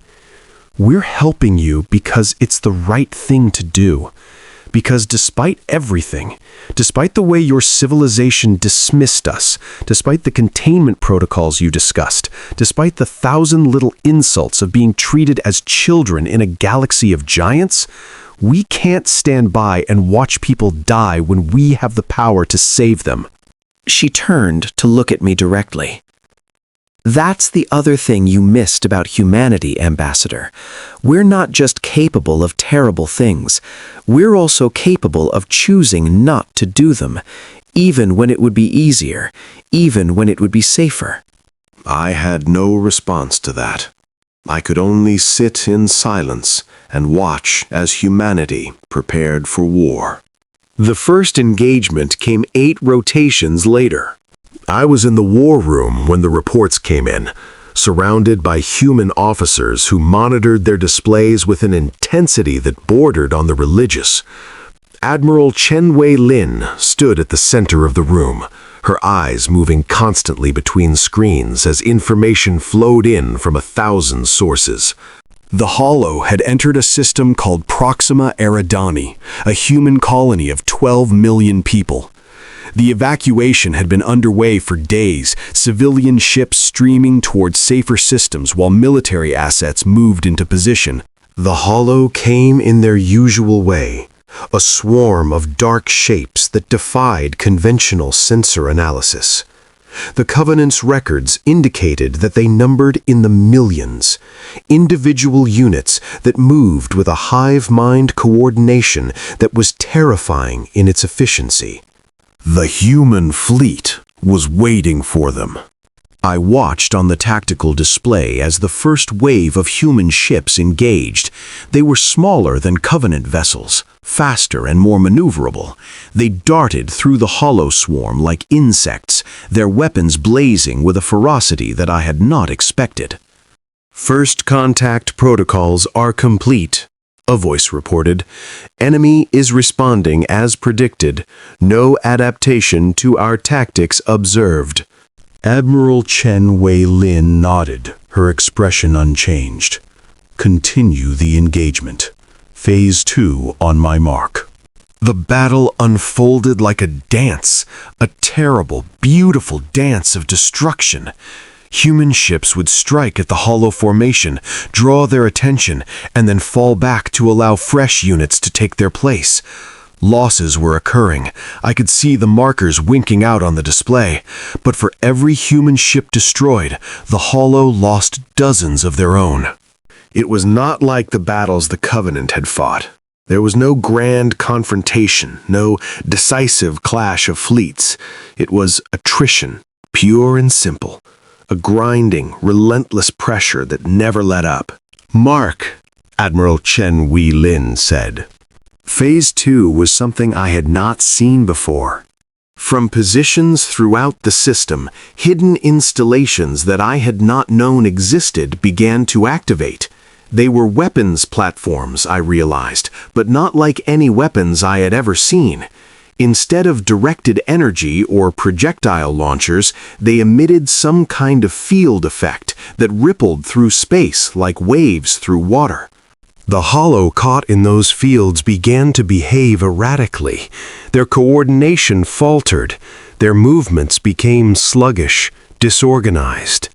We're helping you because it's the right thing to do. Because despite everything, despite the way your civilization dismissed us, despite the containment protocols you discussed, despite the 1,000 little insults of being treated as children in a galaxy of giants, we can't stand by and watch people die when we have the power to save them. She turned to look at me directly. That's the other thing you missed about humanity, Ambassador. We're not just capable of terrible things. We're also capable of choosing not to do them, even when it would be easier, even when it would be safer. I had no response to that. I could only sit in silence and watch as humanity prepared for war. The first engagement came 8 rotations later. I was in the war room when the reports came in, surrounded by human officers who monitored their displays with an intensity that bordered on the religious. Admiral Chen Wei-Lin stood at the center of the room, her eyes moving constantly between screens as information flowed in from 1,000 sources. The Hollow had entered a system called Proxima Eridani, a human colony of 12 million people. The evacuation had been underway for days, civilian ships streaming towards safer systems while military assets moved into position. The Hollow came in their usual way, a swarm of dark shapes that defied conventional sensor analysis. The Covenant's records indicated that they numbered in the millions, individual units that moved with a hive-mind coordination that was terrifying in its efficiency. The human fleet was waiting for them. I watched on the tactical display as the first wave of human ships engaged. They were smaller than Covenant vessels, faster and more maneuverable. They darted through the Hollow swarm like insects, their weapons blazing with a ferocity that I had not expected. First contact protocols are complete, a voice reported. Enemy is responding as predicted. No adaptation to our tactics observed. Admiral Chen Wei-Lin nodded, her expression unchanged. Continue the engagement. Phase 2 on my mark. The battle unfolded like a dance, a terrible, beautiful dance of destruction. Human ships would strike at the Hollow formation, draw their attention, and then fall back to allow fresh units to take their place. Losses were occurring. I could see the markers winking out on the display. But for every human ship destroyed, the Hollow lost dozens of their own. It was not like the battles the Covenant had fought. There was no grand confrontation, no decisive clash of fleets. It was attrition, pure and simple. A grinding, relentless pressure that never let up. "Mark," Admiral Chen Wei-Lin said. Phase 2 was something I had not seen before. From positions throughout the system, hidden installations that I had not known existed began to activate. They were weapons platforms, I realized, but not like any weapons I had ever seen. Instead of directed energy or projectile launchers, they emitted some kind of field effect that rippled through space like waves through water. The hollow caught in those fields began to behave erratically. Their coordination faltered. Their movements became sluggish, disorganized.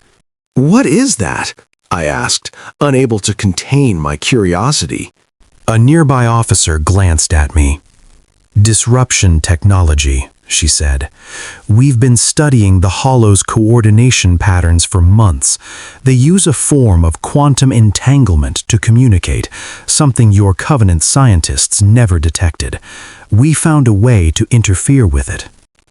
"What is that?" I asked, unable to contain my curiosity. A nearby officer glanced at me. "Disruption technology," she said. "We've been studying the Hollow's coordination patterns for months. They use a form of quantum entanglement to communicate, something your Covenant scientists never detected. We found a way to interfere with it."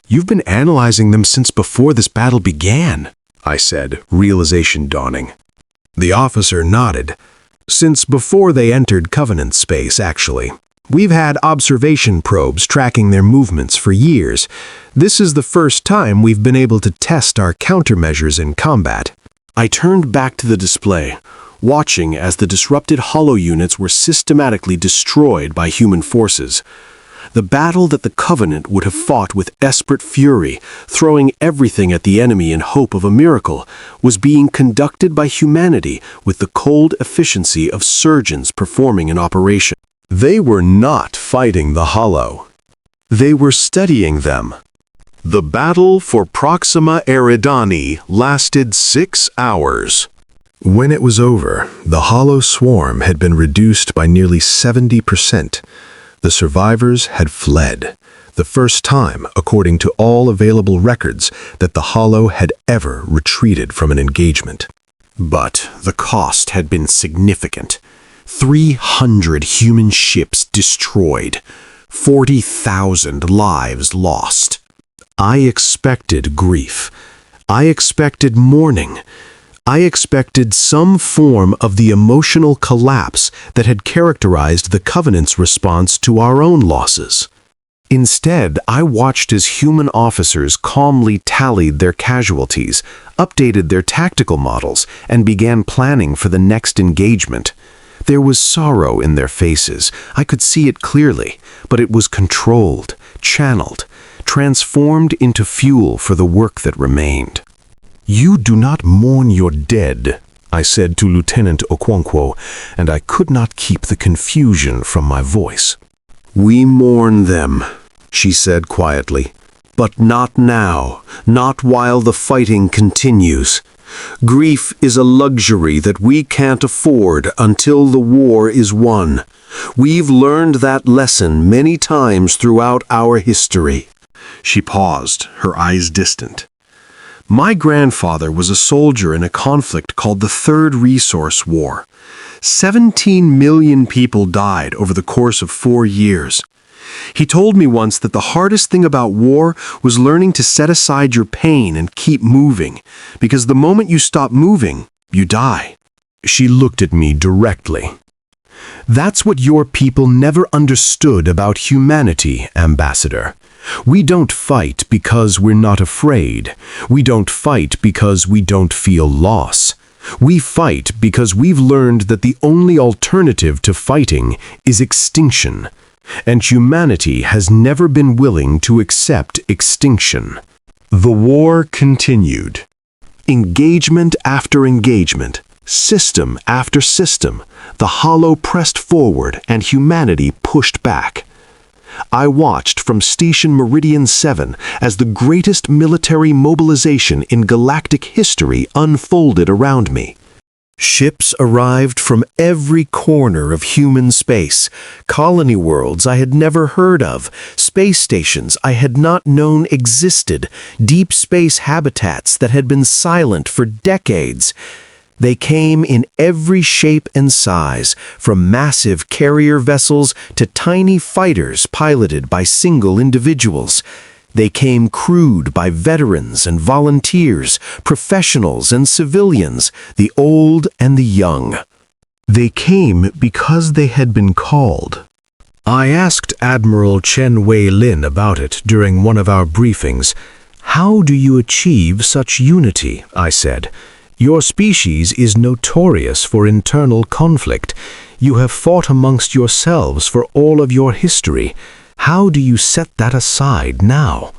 "You've been analyzing them since before this battle began," I said, realization dawning. The officer nodded. "Since before they entered Covenant space, actually. We've had observation probes tracking their movements for years. This is the first time we've been able to test our countermeasures in combat." I turned back to the display, watching as the disrupted Hollow units were systematically destroyed by human forces. The battle that the Covenant would have fought with desperate fury, throwing everything at the enemy in hope of a miracle, was being conducted by humanity with the cold efficiency of surgeons performing an operation. They were not fighting the Hollow. They were studying them. The battle for Proxima Eridani lasted 6 hours. When it was over, the Hollow swarm had been reduced by nearly 70%. The survivors had fled, the first time, according to all available records, that the Hollow had ever retreated from an engagement. But the cost had been significant. 300 human ships destroyed, 40,000 lives lost. I expected grief. I expected mourning. I expected some form of the emotional collapse that had characterized the Covenant's response to our own losses. Instead, I watched as human officers calmly tallied their casualties, updated their tactical models, and began planning for the next engagement. There was sorrow in their faces. I could see it clearly, but it was controlled, channeled, transformed into fuel for the work that remained. "You do not mourn your dead," I said to Lieutenant Okonkwo, and I could not keep the confusion from my voice. "We mourn them," she said quietly. "But not now, not while the fighting continues. Grief is a luxury that we can't afford until the war is won. We've learned that lesson many times throughout our history." She paused, her eyes distant. "My grandfather was a soldier in a conflict called the Third Resource War. 17 million people died over the course of 4 years. He told me once that the hardest thing about war was learning to set aside your pain and keep moving, because the moment you stop moving, you die." She looked at me directly. "That's what your people never understood about humanity, Ambassador. We don't fight because we're not afraid. We don't fight because we don't feel loss. We fight because we've learned that the only alternative to fighting is extinction. And humanity has never been willing to accept extinction." The war continued. Engagement after engagement, system after system, the Hollow pressed forward and humanity pushed back. I watched from Station Meridian 7 as the greatest military mobilization in galactic history unfolded around me. Ships arrived from every corner of human space, colony worlds I had never heard of, space stations I had not known existed, deep space habitats that had been silent for decades. They came in every shape and size, from massive carrier vessels to tiny fighters piloted by single individuals. They came crewed by veterans and volunteers, professionals and civilians, the old and the young. They came because they had been called. I asked Admiral Chen Wei-Lin about it during one of our briefings. "How do you achieve such unity?" I said. "Your species is notorious for internal conflict. You have fought amongst yourselves for all of your history. How do you set that aside now?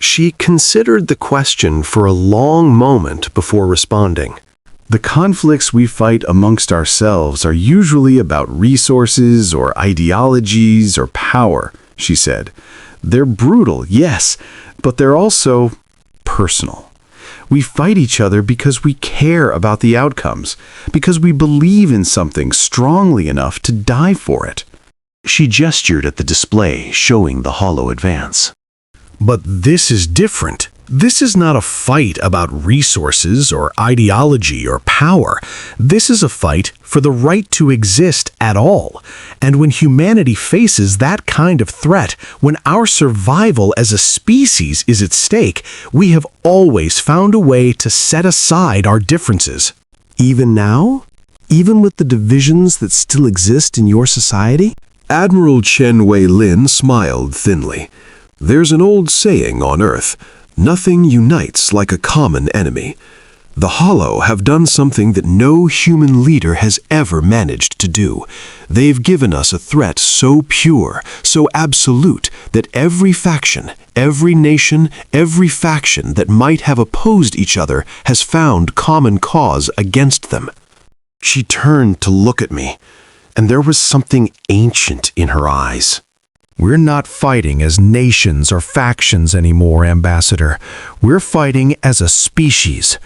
She considered the question for a long moment before responding. The conflicts we fight amongst ourselves are usually about resources or ideologies or power, she said. They're brutal, yes, but they're also personal. We fight each other because we care about the outcomes, because we believe in something strongly enough to die for it. She gestured at the display showing the hollow advance. But this is different. This is not a fight about resources or ideology or power. This is a fight for the right to exist at all. And when humanity faces that kind of threat, when our survival as a species is at stake, we have always found a way to set aside our differences. Even now? Even with the divisions that still exist in your society? Admiral Chen Wei-lin smiled thinly. There's an old saying on Earth, nothing unites like a common enemy. The Hollow have done something that no human leader has ever managed to do. They've given us a threat so pure, so absolute, that every faction, every nation, every faction that might have opposed each other has found common cause against them. She turned to look at me, and there was something ancient in her eyes. We're not fighting as nations or factions anymore, Ambassador. We're fighting as a species.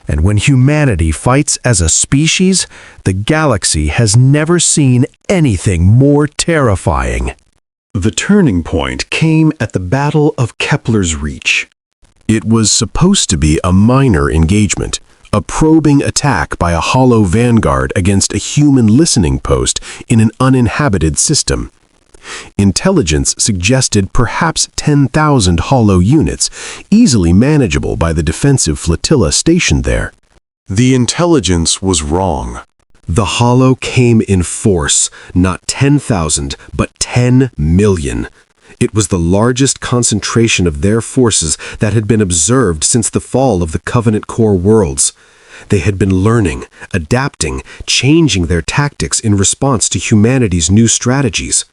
And when humanity fights as a species, the galaxy has never seen anything more terrifying. The turning point came at the Battle of Kepler's Reach. It was supposed to be a minor engagement, a probing attack by a hollow vanguard against a human listening post in an uninhabited system. Intelligence suggested perhaps 10,000 hollow units, easily manageable by the defensive flotilla stationed there. The intelligence was wrong. The hollow came in force, not 10,000, but 10 million. It was the largest concentration of their forces that had been observed since the fall of the Covenant Core worlds. They had been learning, adapting, changing their tactics in response to humanity's new strategies.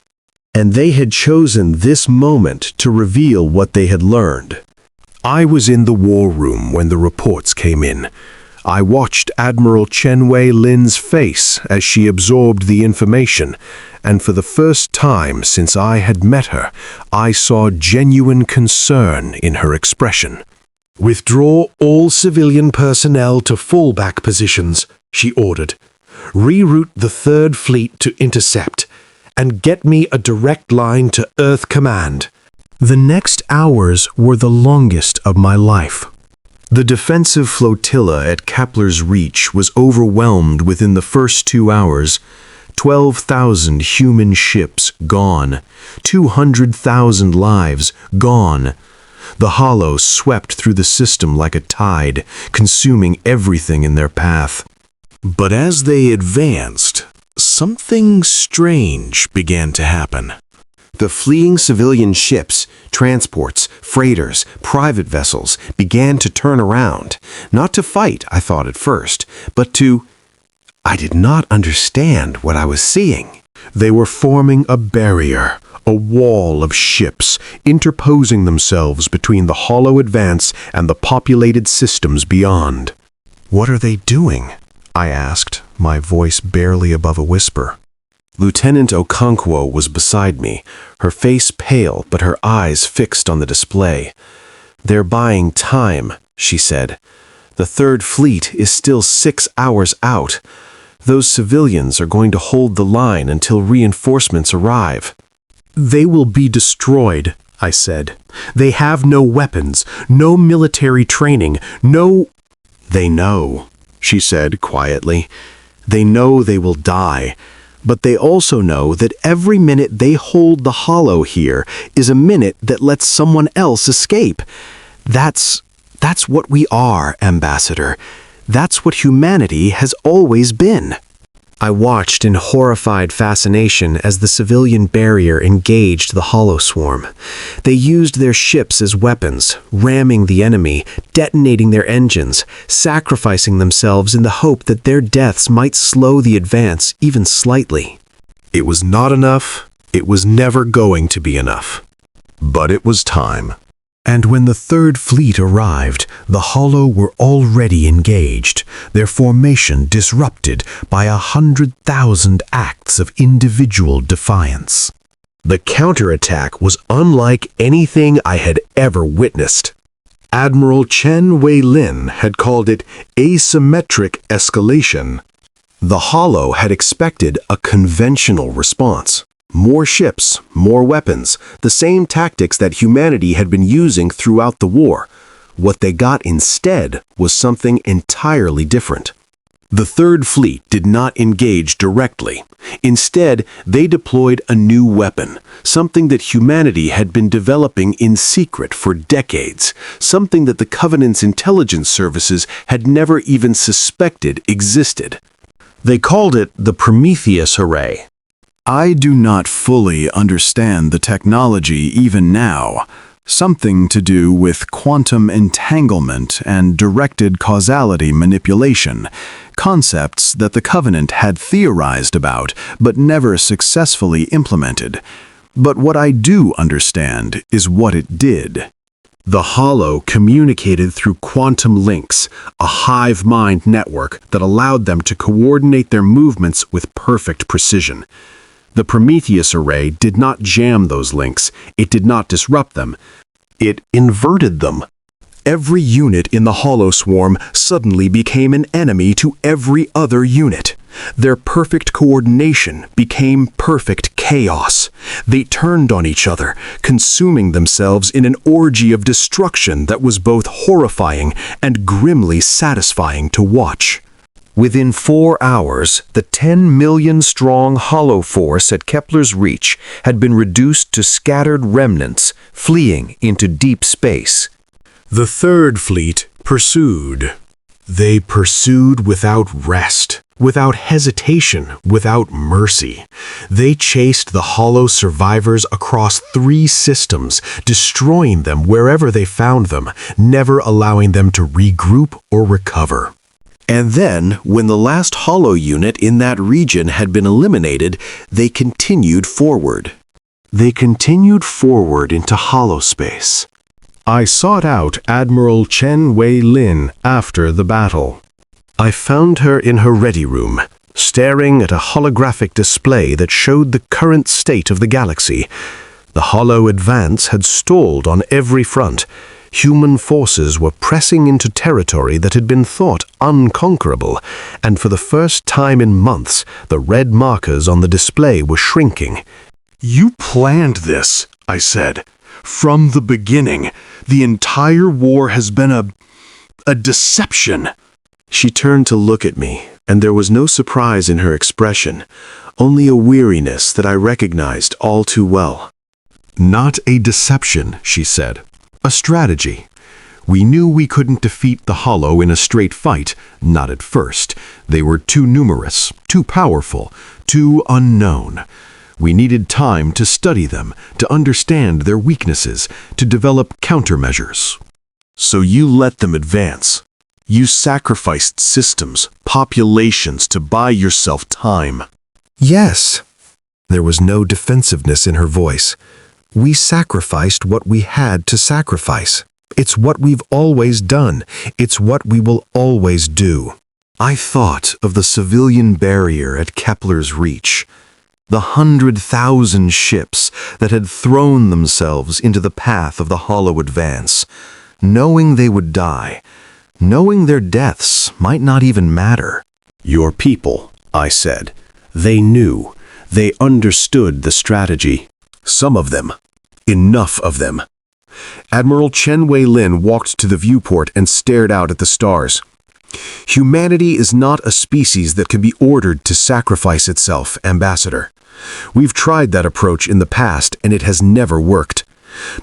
And they had chosen this moment to reveal what they had learned. I was in the war room when the reports came in. I watched Admiral Chen Wei-lin's face as she absorbed the information, and for the first time since I had met her, I saw genuine concern in her expression. Withdraw all civilian personnel to fallback positions, she ordered. Reroute the Third Fleet to intercept, and get me a direct line to Earth Command. The next hours were the longest of my life. The defensive flotilla at Kepler's Reach was overwhelmed within the first 2 hours. 12,000 human ships gone, 200,000 lives gone. The Hollow swept through the system like a tide, consuming everything in their path. But as they advanced, something strange began to happen. The fleeing civilian ships, transports, freighters, private vessels began to turn around. Not to fight, I thought at first, but to... I did not understand what I was seeing. They were forming a barrier, a wall of ships, interposing themselves between the Hollow advance and the populated systems beyond. What are they doing? I asked, my voice barely above a whisper. Lieutenant Okonkwo was beside me, her face pale but her eyes fixed on the display. They're buying time, she said. The Third Fleet is still 6 hours out. Those civilians are going to hold the line until reinforcements arrive. They will be destroyed, I said. They have no weapons, no military training, no... They know, she said quietly. They know they will die. But they also know that every minute they hold the Hollow here is a minute that lets someone else escape. That's what we are, Ambassador. That's what humanity has always been. I watched in horrified fascination as the civilian barrier engaged the Hollow swarm. They used their ships as weapons, ramming the enemy, detonating their engines, sacrificing themselves in the hope that their deaths might slow the advance even slightly. It was not enough. It was never going to be enough. But it was time. And when the Third Fleet arrived, the Hollow were already engaged, their formation disrupted by 100,000 acts of individual defiance. The counterattack was unlike anything I had ever witnessed. Admiral Chen Wei-lin had called it asymmetric escalation. The Hollow had expected a conventional response. More ships, more weapons, the same tactics that humanity had been using throughout the war. What they got instead was something entirely different. The Third Fleet did not engage directly. Instead, they deployed a new weapon, something that humanity had been developing in secret for decades, something that the Covenant's intelligence services had never even suspected existed. They called it the Prometheus Array. I do not fully understand the technology even now. Something to do with quantum entanglement and directed causality manipulation, concepts that the Covenant had theorized about but never successfully implemented. But what I do understand is what it did. The Hollow communicated through quantum links, a hive mind network that allowed them to coordinate their movements with perfect precision. The Prometheus Array did not jam those links, it did not disrupt them, it inverted them. Every unit in the Hollow Swarm suddenly became an enemy to every other unit. Their perfect coordination became perfect chaos. They turned on each other, consuming themselves in an orgy of destruction that was both horrifying and grimly satisfying to watch. Within 4 hours, the 10 million-strong Hollow force at Kepler's reach had been reduced to scattered remnants, fleeing into deep space. The Third Fleet pursued. They pursued without rest, without hesitation, without mercy. They chased the Hollow survivors across 3 systems, destroying them wherever they found them, never allowing them to regroup or recover. And then, when the last Hollow unit in that region had been eliminated, they continued forward. They continued forward into Hollow space. I sought out Admiral Chen Wei-lin after the battle. I found her in her ready room, staring at a holographic display that showed the current state of the galaxy. The Hollow advance had stalled on every front. Human forces were pressing into territory that had been thought unconquerable, and for the first time in months, the red markers on the display were shrinking. "You planned this," I said. "From the beginning. The entire war has been a deception." She turned to look at me, and there was no surprise in her expression, only a weariness that I recognized all too well. "Not a deception," she said. "A strategy. We knew we couldn't defeat the Hollow in a straight fight, not at first. They were too numerous, too powerful, too unknown. We needed time to study them, to understand their weaknesses, to develop countermeasures. So you let them advance. You sacrificed systems, populations to buy yourself time." "Yes." There was no defensiveness in her voice. "We sacrificed what we had to sacrifice. It's what we've always done. It's what we will always do." I thought of the civilian barrier at Kepler's reach, the 100,000 ships that had thrown themselves into the path of the Hollow advance, knowing they would die, knowing their deaths might not even matter. "Your people," I said. "They knew. They understood the strategy. Some of them. Enough of them." Admiral Chen Wei-lin walked to the viewport and stared out at the stars. "Humanity is not a species that can be ordered to sacrifice itself, Ambassador. We've tried that approach in the past and it has never worked.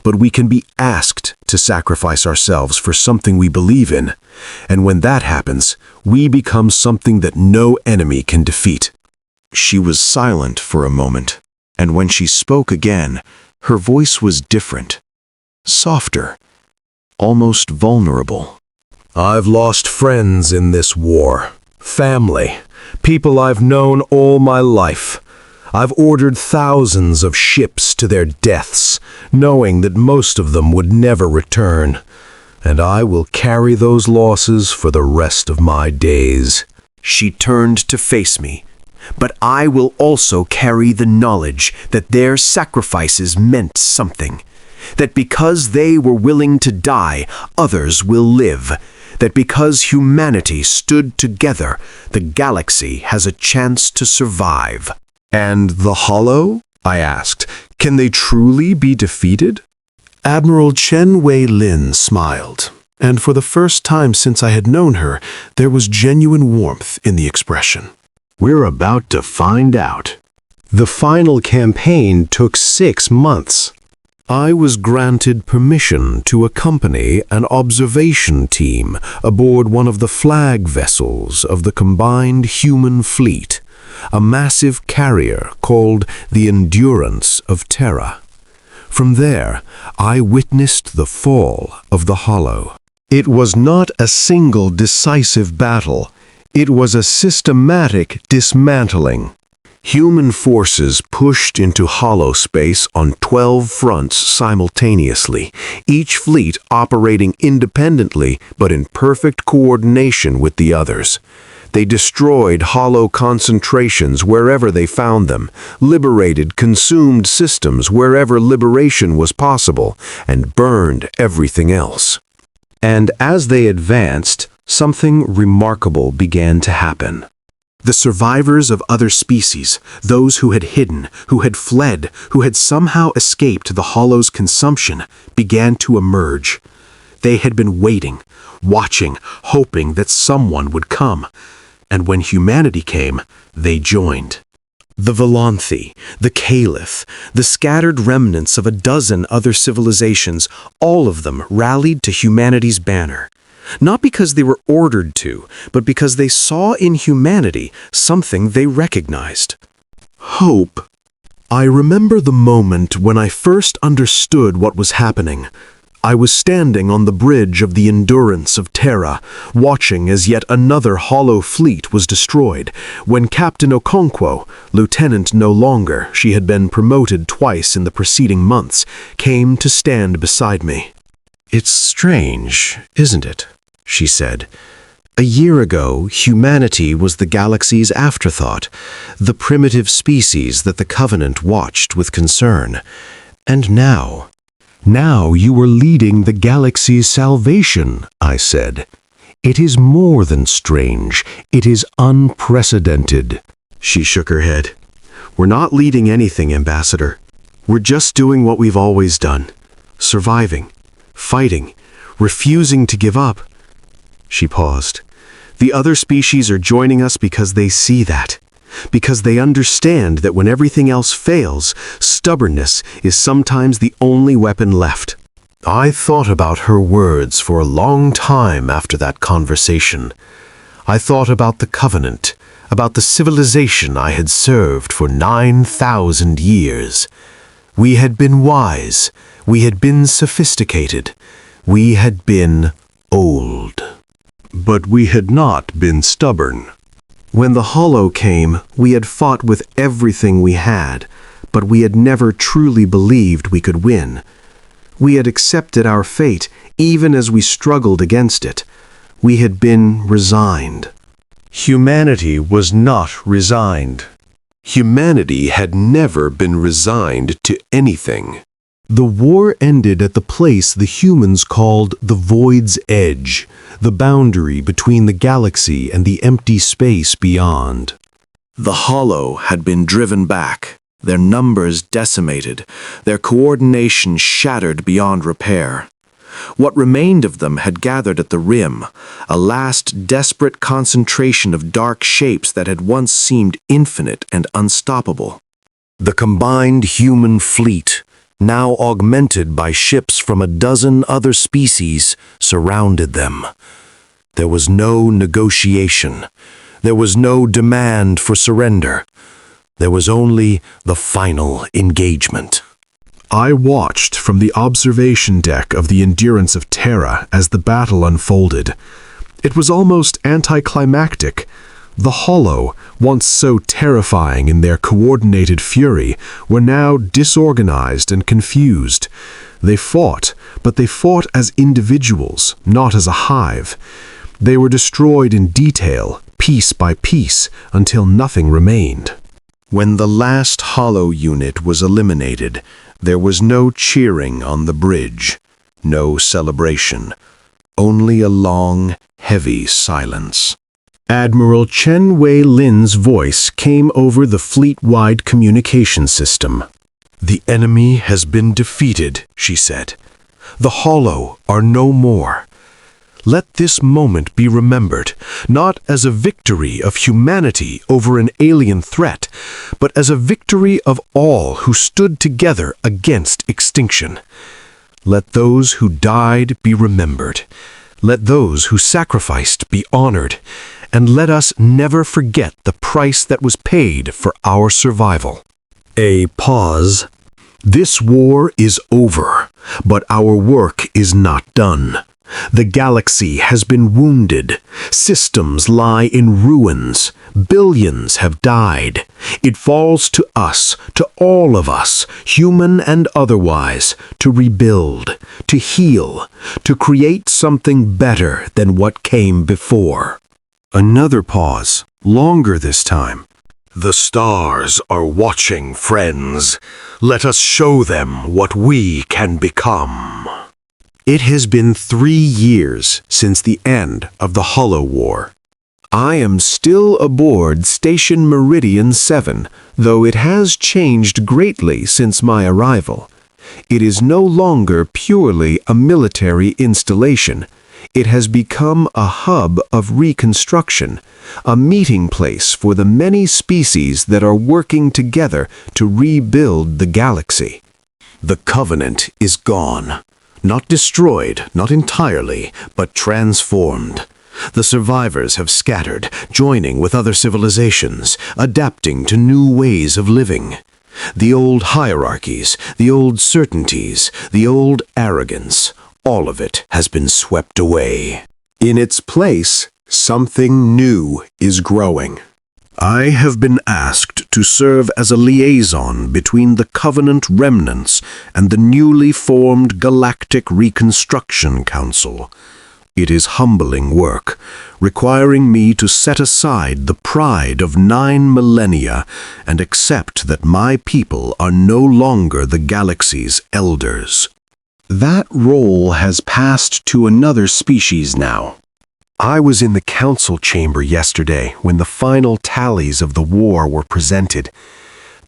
But we can be asked to sacrifice ourselves for something we believe in, and when that happens, we become something that no enemy can defeat." She was silent for a moment, and when she spoke again, her voice was different, softer, almost vulnerable. "I've lost friends in this war, family, people I've known all my life. I've ordered thousands of ships to their deaths, knowing that most of them would never return. And I will carry those losses for the rest of my days." She turned to face me. "But I will also carry the knowledge that their sacrifices meant something. That because they were willing to die, others will live. That because humanity stood together, the galaxy has a chance to survive." "And the Hollow?" I asked. "Can they truly be defeated?" Admiral Chen Wei-Lin smiled, and for the first time since I had known her, there was genuine warmth in the expression. "We're about to find out." The final campaign took 6 months. I was granted permission to accompany an observation team aboard one of the flag vessels of the combined human fleet, a massive carrier called the Endurance of Terra. From there, I witnessed the fall of the Hollow. It was not a single decisive battle. It was a systematic dismantling. Human forces pushed into Hollow space on 12 fronts simultaneously, each fleet operating independently but in perfect coordination with the others. They destroyed Hollow concentrations wherever they found them, liberated consumed systems wherever liberation was possible, and burned everything else. And as they advanced, something remarkable began to happen. The survivors of other species, those who had hidden, who had fled, who had somehow escaped the Hollow's consumption, began to emerge. They had been waiting, watching, hoping that someone would come. And when humanity came, they joined. The Volanthi, the Caliph, the scattered remnants of a dozen other civilizations, all of them rallied to humanity's banner. Not because they were ordered to, but because they saw in humanity something they recognized. Hope. I remember the moment when I first understood what was happening. I was standing on the bridge of the Endurance of Terra, watching as yet another Hollow fleet was destroyed, when Captain Okonkwo, lieutenant no longer, she had been promoted twice in the preceding months, came to stand beside me. "It's strange, isn't it?" she said. "A year ago, humanity was the galaxy's afterthought, the primitive species that the Covenant watched with concern. And now you were leading the galaxy's salvation," I said. "It is more than strange. It is unprecedented." She shook her head. "We're not leading anything, Ambassador. We're just doing what we've always done. Surviving, fighting, refusing to give up." She paused. "The other species are joining us because they see that. Because they understand that when everything else fails, stubbornness is sometimes the only weapon left." I thought about her words for a long time after that conversation. I thought about the Covenant, about the civilization I had served for 9,000 years. We had been wise, we had been sophisticated, we had been old. But we had not been stubborn. When the Hollow came, we had fought with everything we had, but we had never truly believed we could win. We had accepted our fate, even as we struggled against it. We had been resigned. Humanity was not resigned. Humanity had never been resigned to anything. The war ended at the place the humans called the Void's Edge, the boundary between the galaxy and the empty space beyond. The Hollow had been driven back, their numbers decimated, their coordination shattered beyond repair. What remained of them had gathered at the rim, a last desperate concentration of dark shapes that had once seemed infinite and unstoppable. The combined human fleet, now augmented by ships from a dozen other species, surrounded them. There was no negotiation. There was no demand for surrender. There was only the final engagement. I watched from the observation deck of the Endurance of Terra as the battle unfolded. It was almost anticlimactic. The Hollow, once so terrifying in their coordinated fury, were now disorganized and confused. They fought, but they fought as individuals, not as a hive. They were destroyed in detail, piece by piece, until nothing remained. When the last Hollow unit was eliminated, there was no cheering on the bridge, no celebration, only a long, heavy silence. Admiral Chen Wei-lin's voice came over the fleet-wide communication system. "The enemy has been defeated," she said. "The Hollow are no more. Let this moment be remembered, not as a victory of humanity over an alien threat, but as a victory of all who stood together against extinction. Let those who died be remembered. Let those who sacrificed be honored. And let us never forget the price that was paid for our survival." A pause. "This war is over, but our work is not done. The galaxy has been wounded. Systems lie in ruins. Billions have died. It falls to us, to all of us, human and otherwise, to rebuild, to heal, to create something better than what came before." Another pause, longer this time. "The stars are watching, friends. Let us show them what we can become." It has been 3 years since the end of the Hollow War. I am still aboard Station Meridian 7, though it has changed greatly since my arrival. It is no longer purely a military installation. It has become a hub of reconstruction, a meeting place for the many species that are working together to rebuild the galaxy. The Covenant is gone. Not destroyed, not entirely, but transformed. The survivors have scattered, joining with other civilizations, adapting to new ways of living. The old hierarchies, the old certainties, the old arrogance, all of it has been swept away. In its place, something new is growing. I have been asked to serve as a liaison between the Covenant remnants and the newly formed Galactic Reconstruction Council. It is humbling work, requiring me to set aside the pride of 9 millennia and accept that my people are no longer the galaxy's elders. That role has passed to another species now. I was in the council chamber yesterday when the final tallies of the war were presented.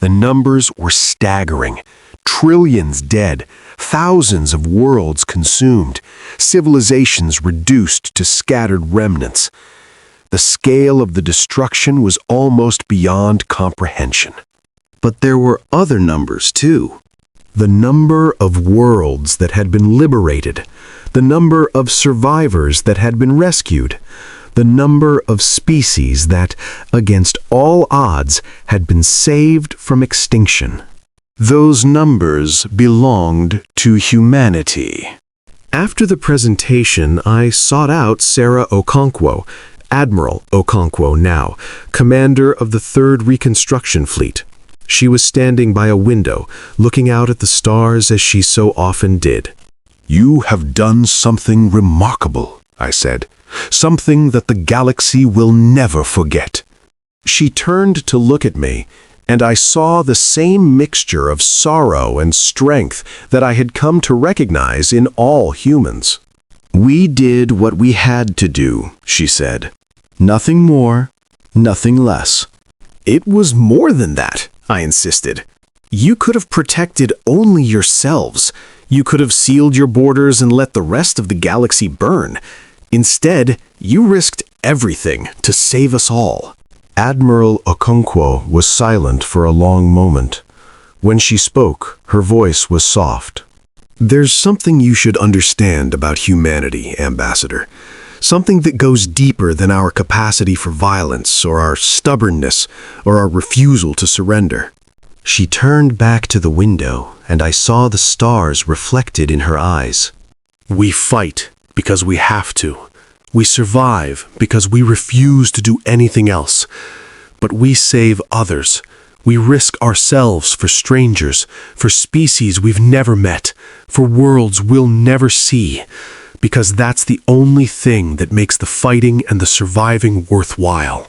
The numbers were staggering. Trillions dead, thousands of worlds consumed, civilizations reduced to scattered remnants. The scale of the destruction was almost beyond comprehension. But there were other numbers too. The number of worlds that had been liberated, the number of survivors that had been rescued, the number of species that, against all odds, had been saved from extinction. Those numbers belonged to humanity. After the presentation, I sought out Sarah Okonkwo, Admiral Okonkwo now, commander of the 3rd Reconstruction Fleet. She was standing by a window, looking out at the stars as she so often did. "You have done something remarkable," I said. "Something that the galaxy will never forget." She turned to look at me, and I saw the same mixture of sorrow and strength that I had come to recognize in all humans. "We did what we had to do," she said. "Nothing more, nothing less." "It was more than that," I insisted. "You could have protected only yourselves. You could have sealed your borders and let the rest of the galaxy burn. Instead, you risked everything to save us all." Admiral Okonkwo was silent for a long moment. When she spoke, her voice was soft. "There's something you should understand about humanity, Ambassador. Something that goes deeper than our capacity for violence, or our stubbornness, or our refusal to surrender." She turned back to the window, and I saw the stars reflected in her eyes. "We fight because we have to. We survive because we refuse to do anything else. But we save others. We risk ourselves for strangers, for species we've never met, for worlds we'll never see, because that's the only thing that makes the fighting and the surviving worthwhile."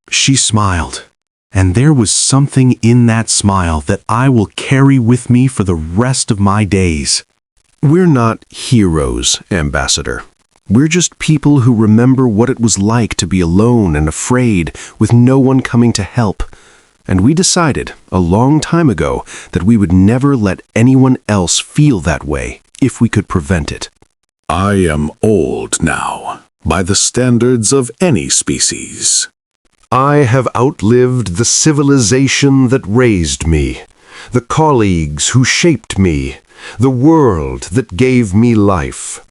She smiled, and there was something in that smile that I will carry with me for the rest of my days. We're not heroes, Ambassador. We're just people who remember what it was like to be alone and afraid with no one coming to help. And we decided a long time ago that we would never let anyone else feel that way if we could prevent it. I am old now, by the standards of any species. I have outlived the civilization that raised me, the colleagues who shaped me, the world that gave me life.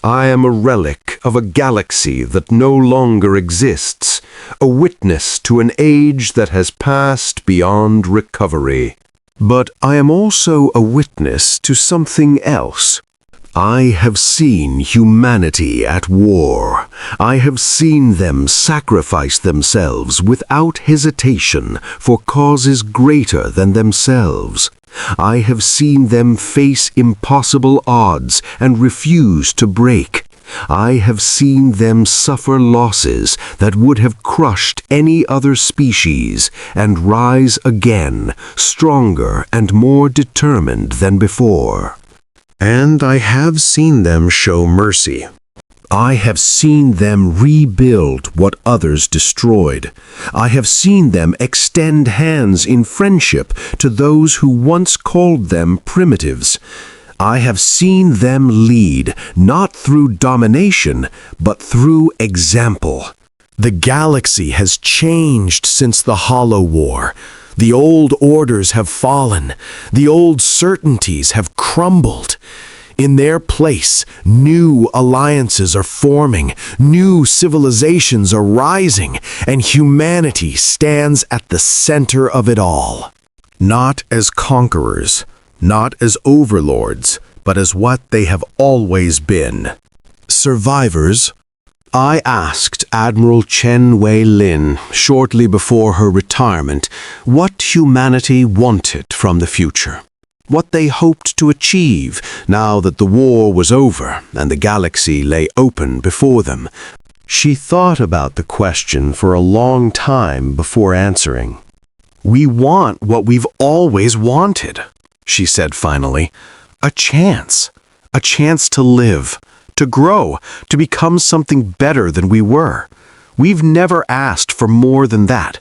I am a relic of a galaxy that no longer exists, a witness to an age that has passed beyond recovery. But I am also a witness to something else. I have seen humanity at war. I have seen them sacrifice themselves without hesitation for causes greater than themselves. I have seen them face impossible odds and refuse to break. I have seen them suffer losses that would have crushed any other species and rise again, stronger and more determined than before. And I have seen them show mercy. I have seen them rebuild what others destroyed. I have seen them extend hands in friendship to those who once called them primitives. I have seen them lead, not through domination, but through example. The galaxy has changed since the Hollow War. The old orders have fallen. The old certainties have crumbled. In their place, new alliances are forming, new civilizations are rising, and humanity stands at the center of it all. Not as conquerors, not as overlords, but as what they have always been. Survivors. I asked Admiral Chen Wei-lin shortly before her retirement what humanity wanted from the future, what they hoped to achieve now that the war was over and the galaxy lay open before them. She thought about the question for a long time before answering. "We want what we've always wanted," she said finally. A chance to live, to grow, to become something better than we were. We've never asked for more than that,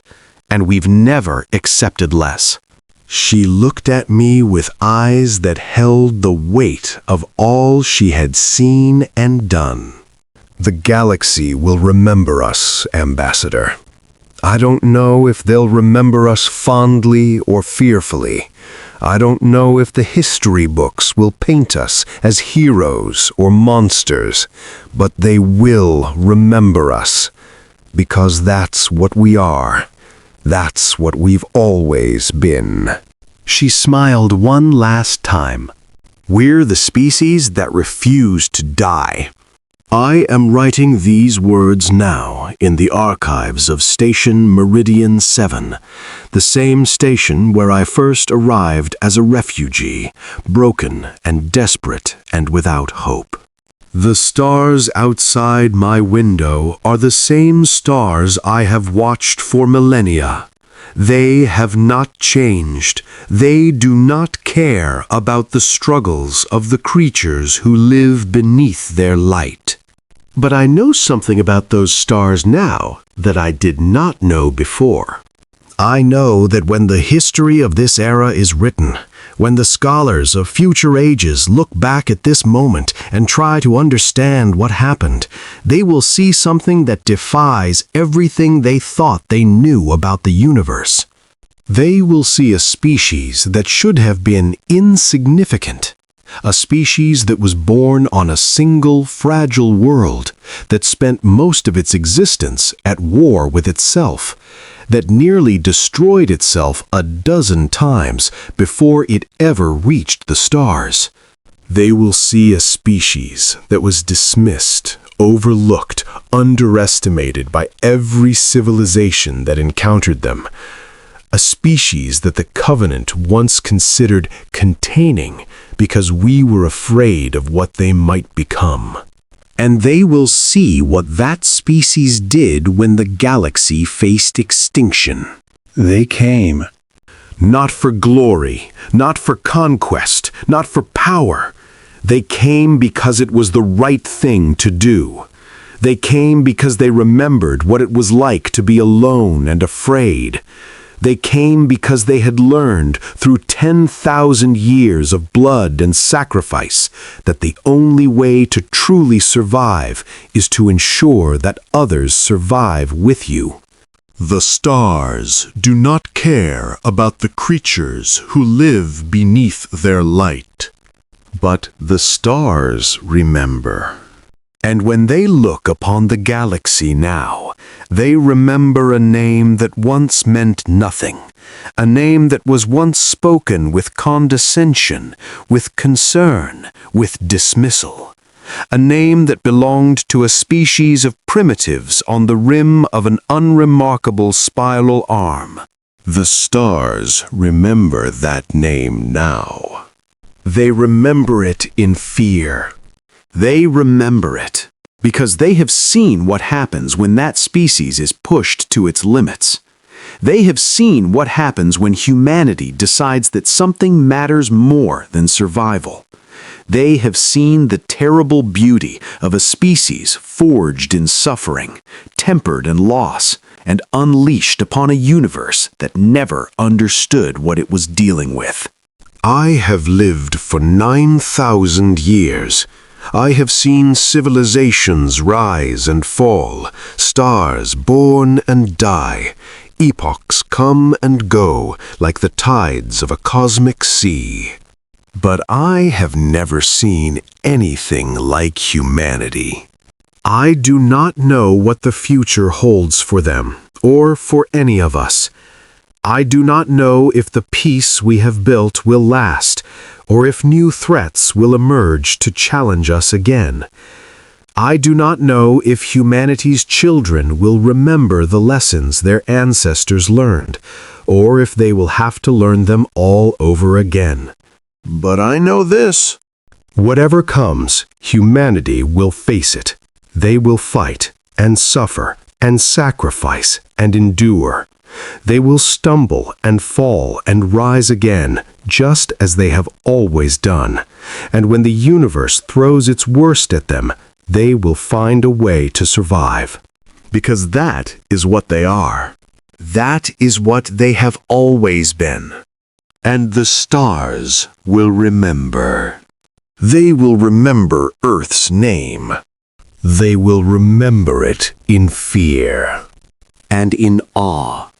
and we've never accepted less. She looked at me with eyes that held the weight of all she had seen and done. "The galaxy will remember us, Ambassador. I don't know if they'll remember us fondly or fearfully. I don't know if the history books will paint us as heroes or monsters, but they will remember us, because that's what we are. That's what we've always been." She smiled one last time. "We're the species that refuse to die." I am writing these words now in the archives of Station Meridian 7, the same station where I first arrived as a refugee, broken and desperate and without hope. The stars outside my window are the same stars I have watched for millennia. They have not changed. They do not care about the struggles of the creatures who live beneath their light. But I know something about those stars now that I did not know before. I know that when the history of this era is written, when the scholars of future ages look back at this moment and try to understand what happened, they will see something that defies everything they thought they knew about the universe. They will see a species that should have been insignificant, a species that was born on a single fragile world, that spent most of its existence at war with itself, that nearly destroyed itself a dozen times before it ever reached the stars. They will see a species that was dismissed, overlooked, underestimated by every civilization that encountered them. A species that the Covenant once considered containing because we were afraid of what they might become. And they will see what that species did when the galaxy faced extinction. They came. Not for glory, not for conquest, not for power. They came because it was the right thing to do. They came because they remembered what it was like to be alone and afraid. They came because they had learned through 10,000 years of blood and sacrifice that the only way to truly survive is to ensure that others survive with you. The stars do not care about the creatures who live beneath their light. But the stars remember. And when they look upon the galaxy now, they remember a name that once meant nothing, a name that was once spoken with condescension, with concern, with dismissal, a name that belonged to a species of primitives on the rim of an unremarkable spiral arm. The stars remember that name now. They remember it in fear. They remember it because they have seen what happens when that species is pushed to its limits. They have seen what happens when humanity decides that something matters more than survival. They have seen the terrible beauty of a species forged in suffering, tempered in loss, and unleashed upon a universe that never understood what it was dealing with. I have lived for 9,000 years. I have seen civilizations rise and fall, stars born and die, epochs come and go like the tides of a cosmic sea. But I have never seen anything like humanity. I do not know what the future holds for them, or for any of us. I do not know if the peace we have built will last, or if new threats will emerge to challenge us again. I do not know if humanity's children will remember the lessons their ancestors learned, or if they will have to learn them all over again. But I know this. Whatever comes, humanity will face it. They will fight and suffer and sacrifice and endure. They will stumble and fall and rise again, just as they have always done. And when the universe throws its worst at them, they will find a way to survive. Because that is what they are. That is what they have always been. And the stars will remember. They will remember Earth's name. They will remember it in fear. And in awe.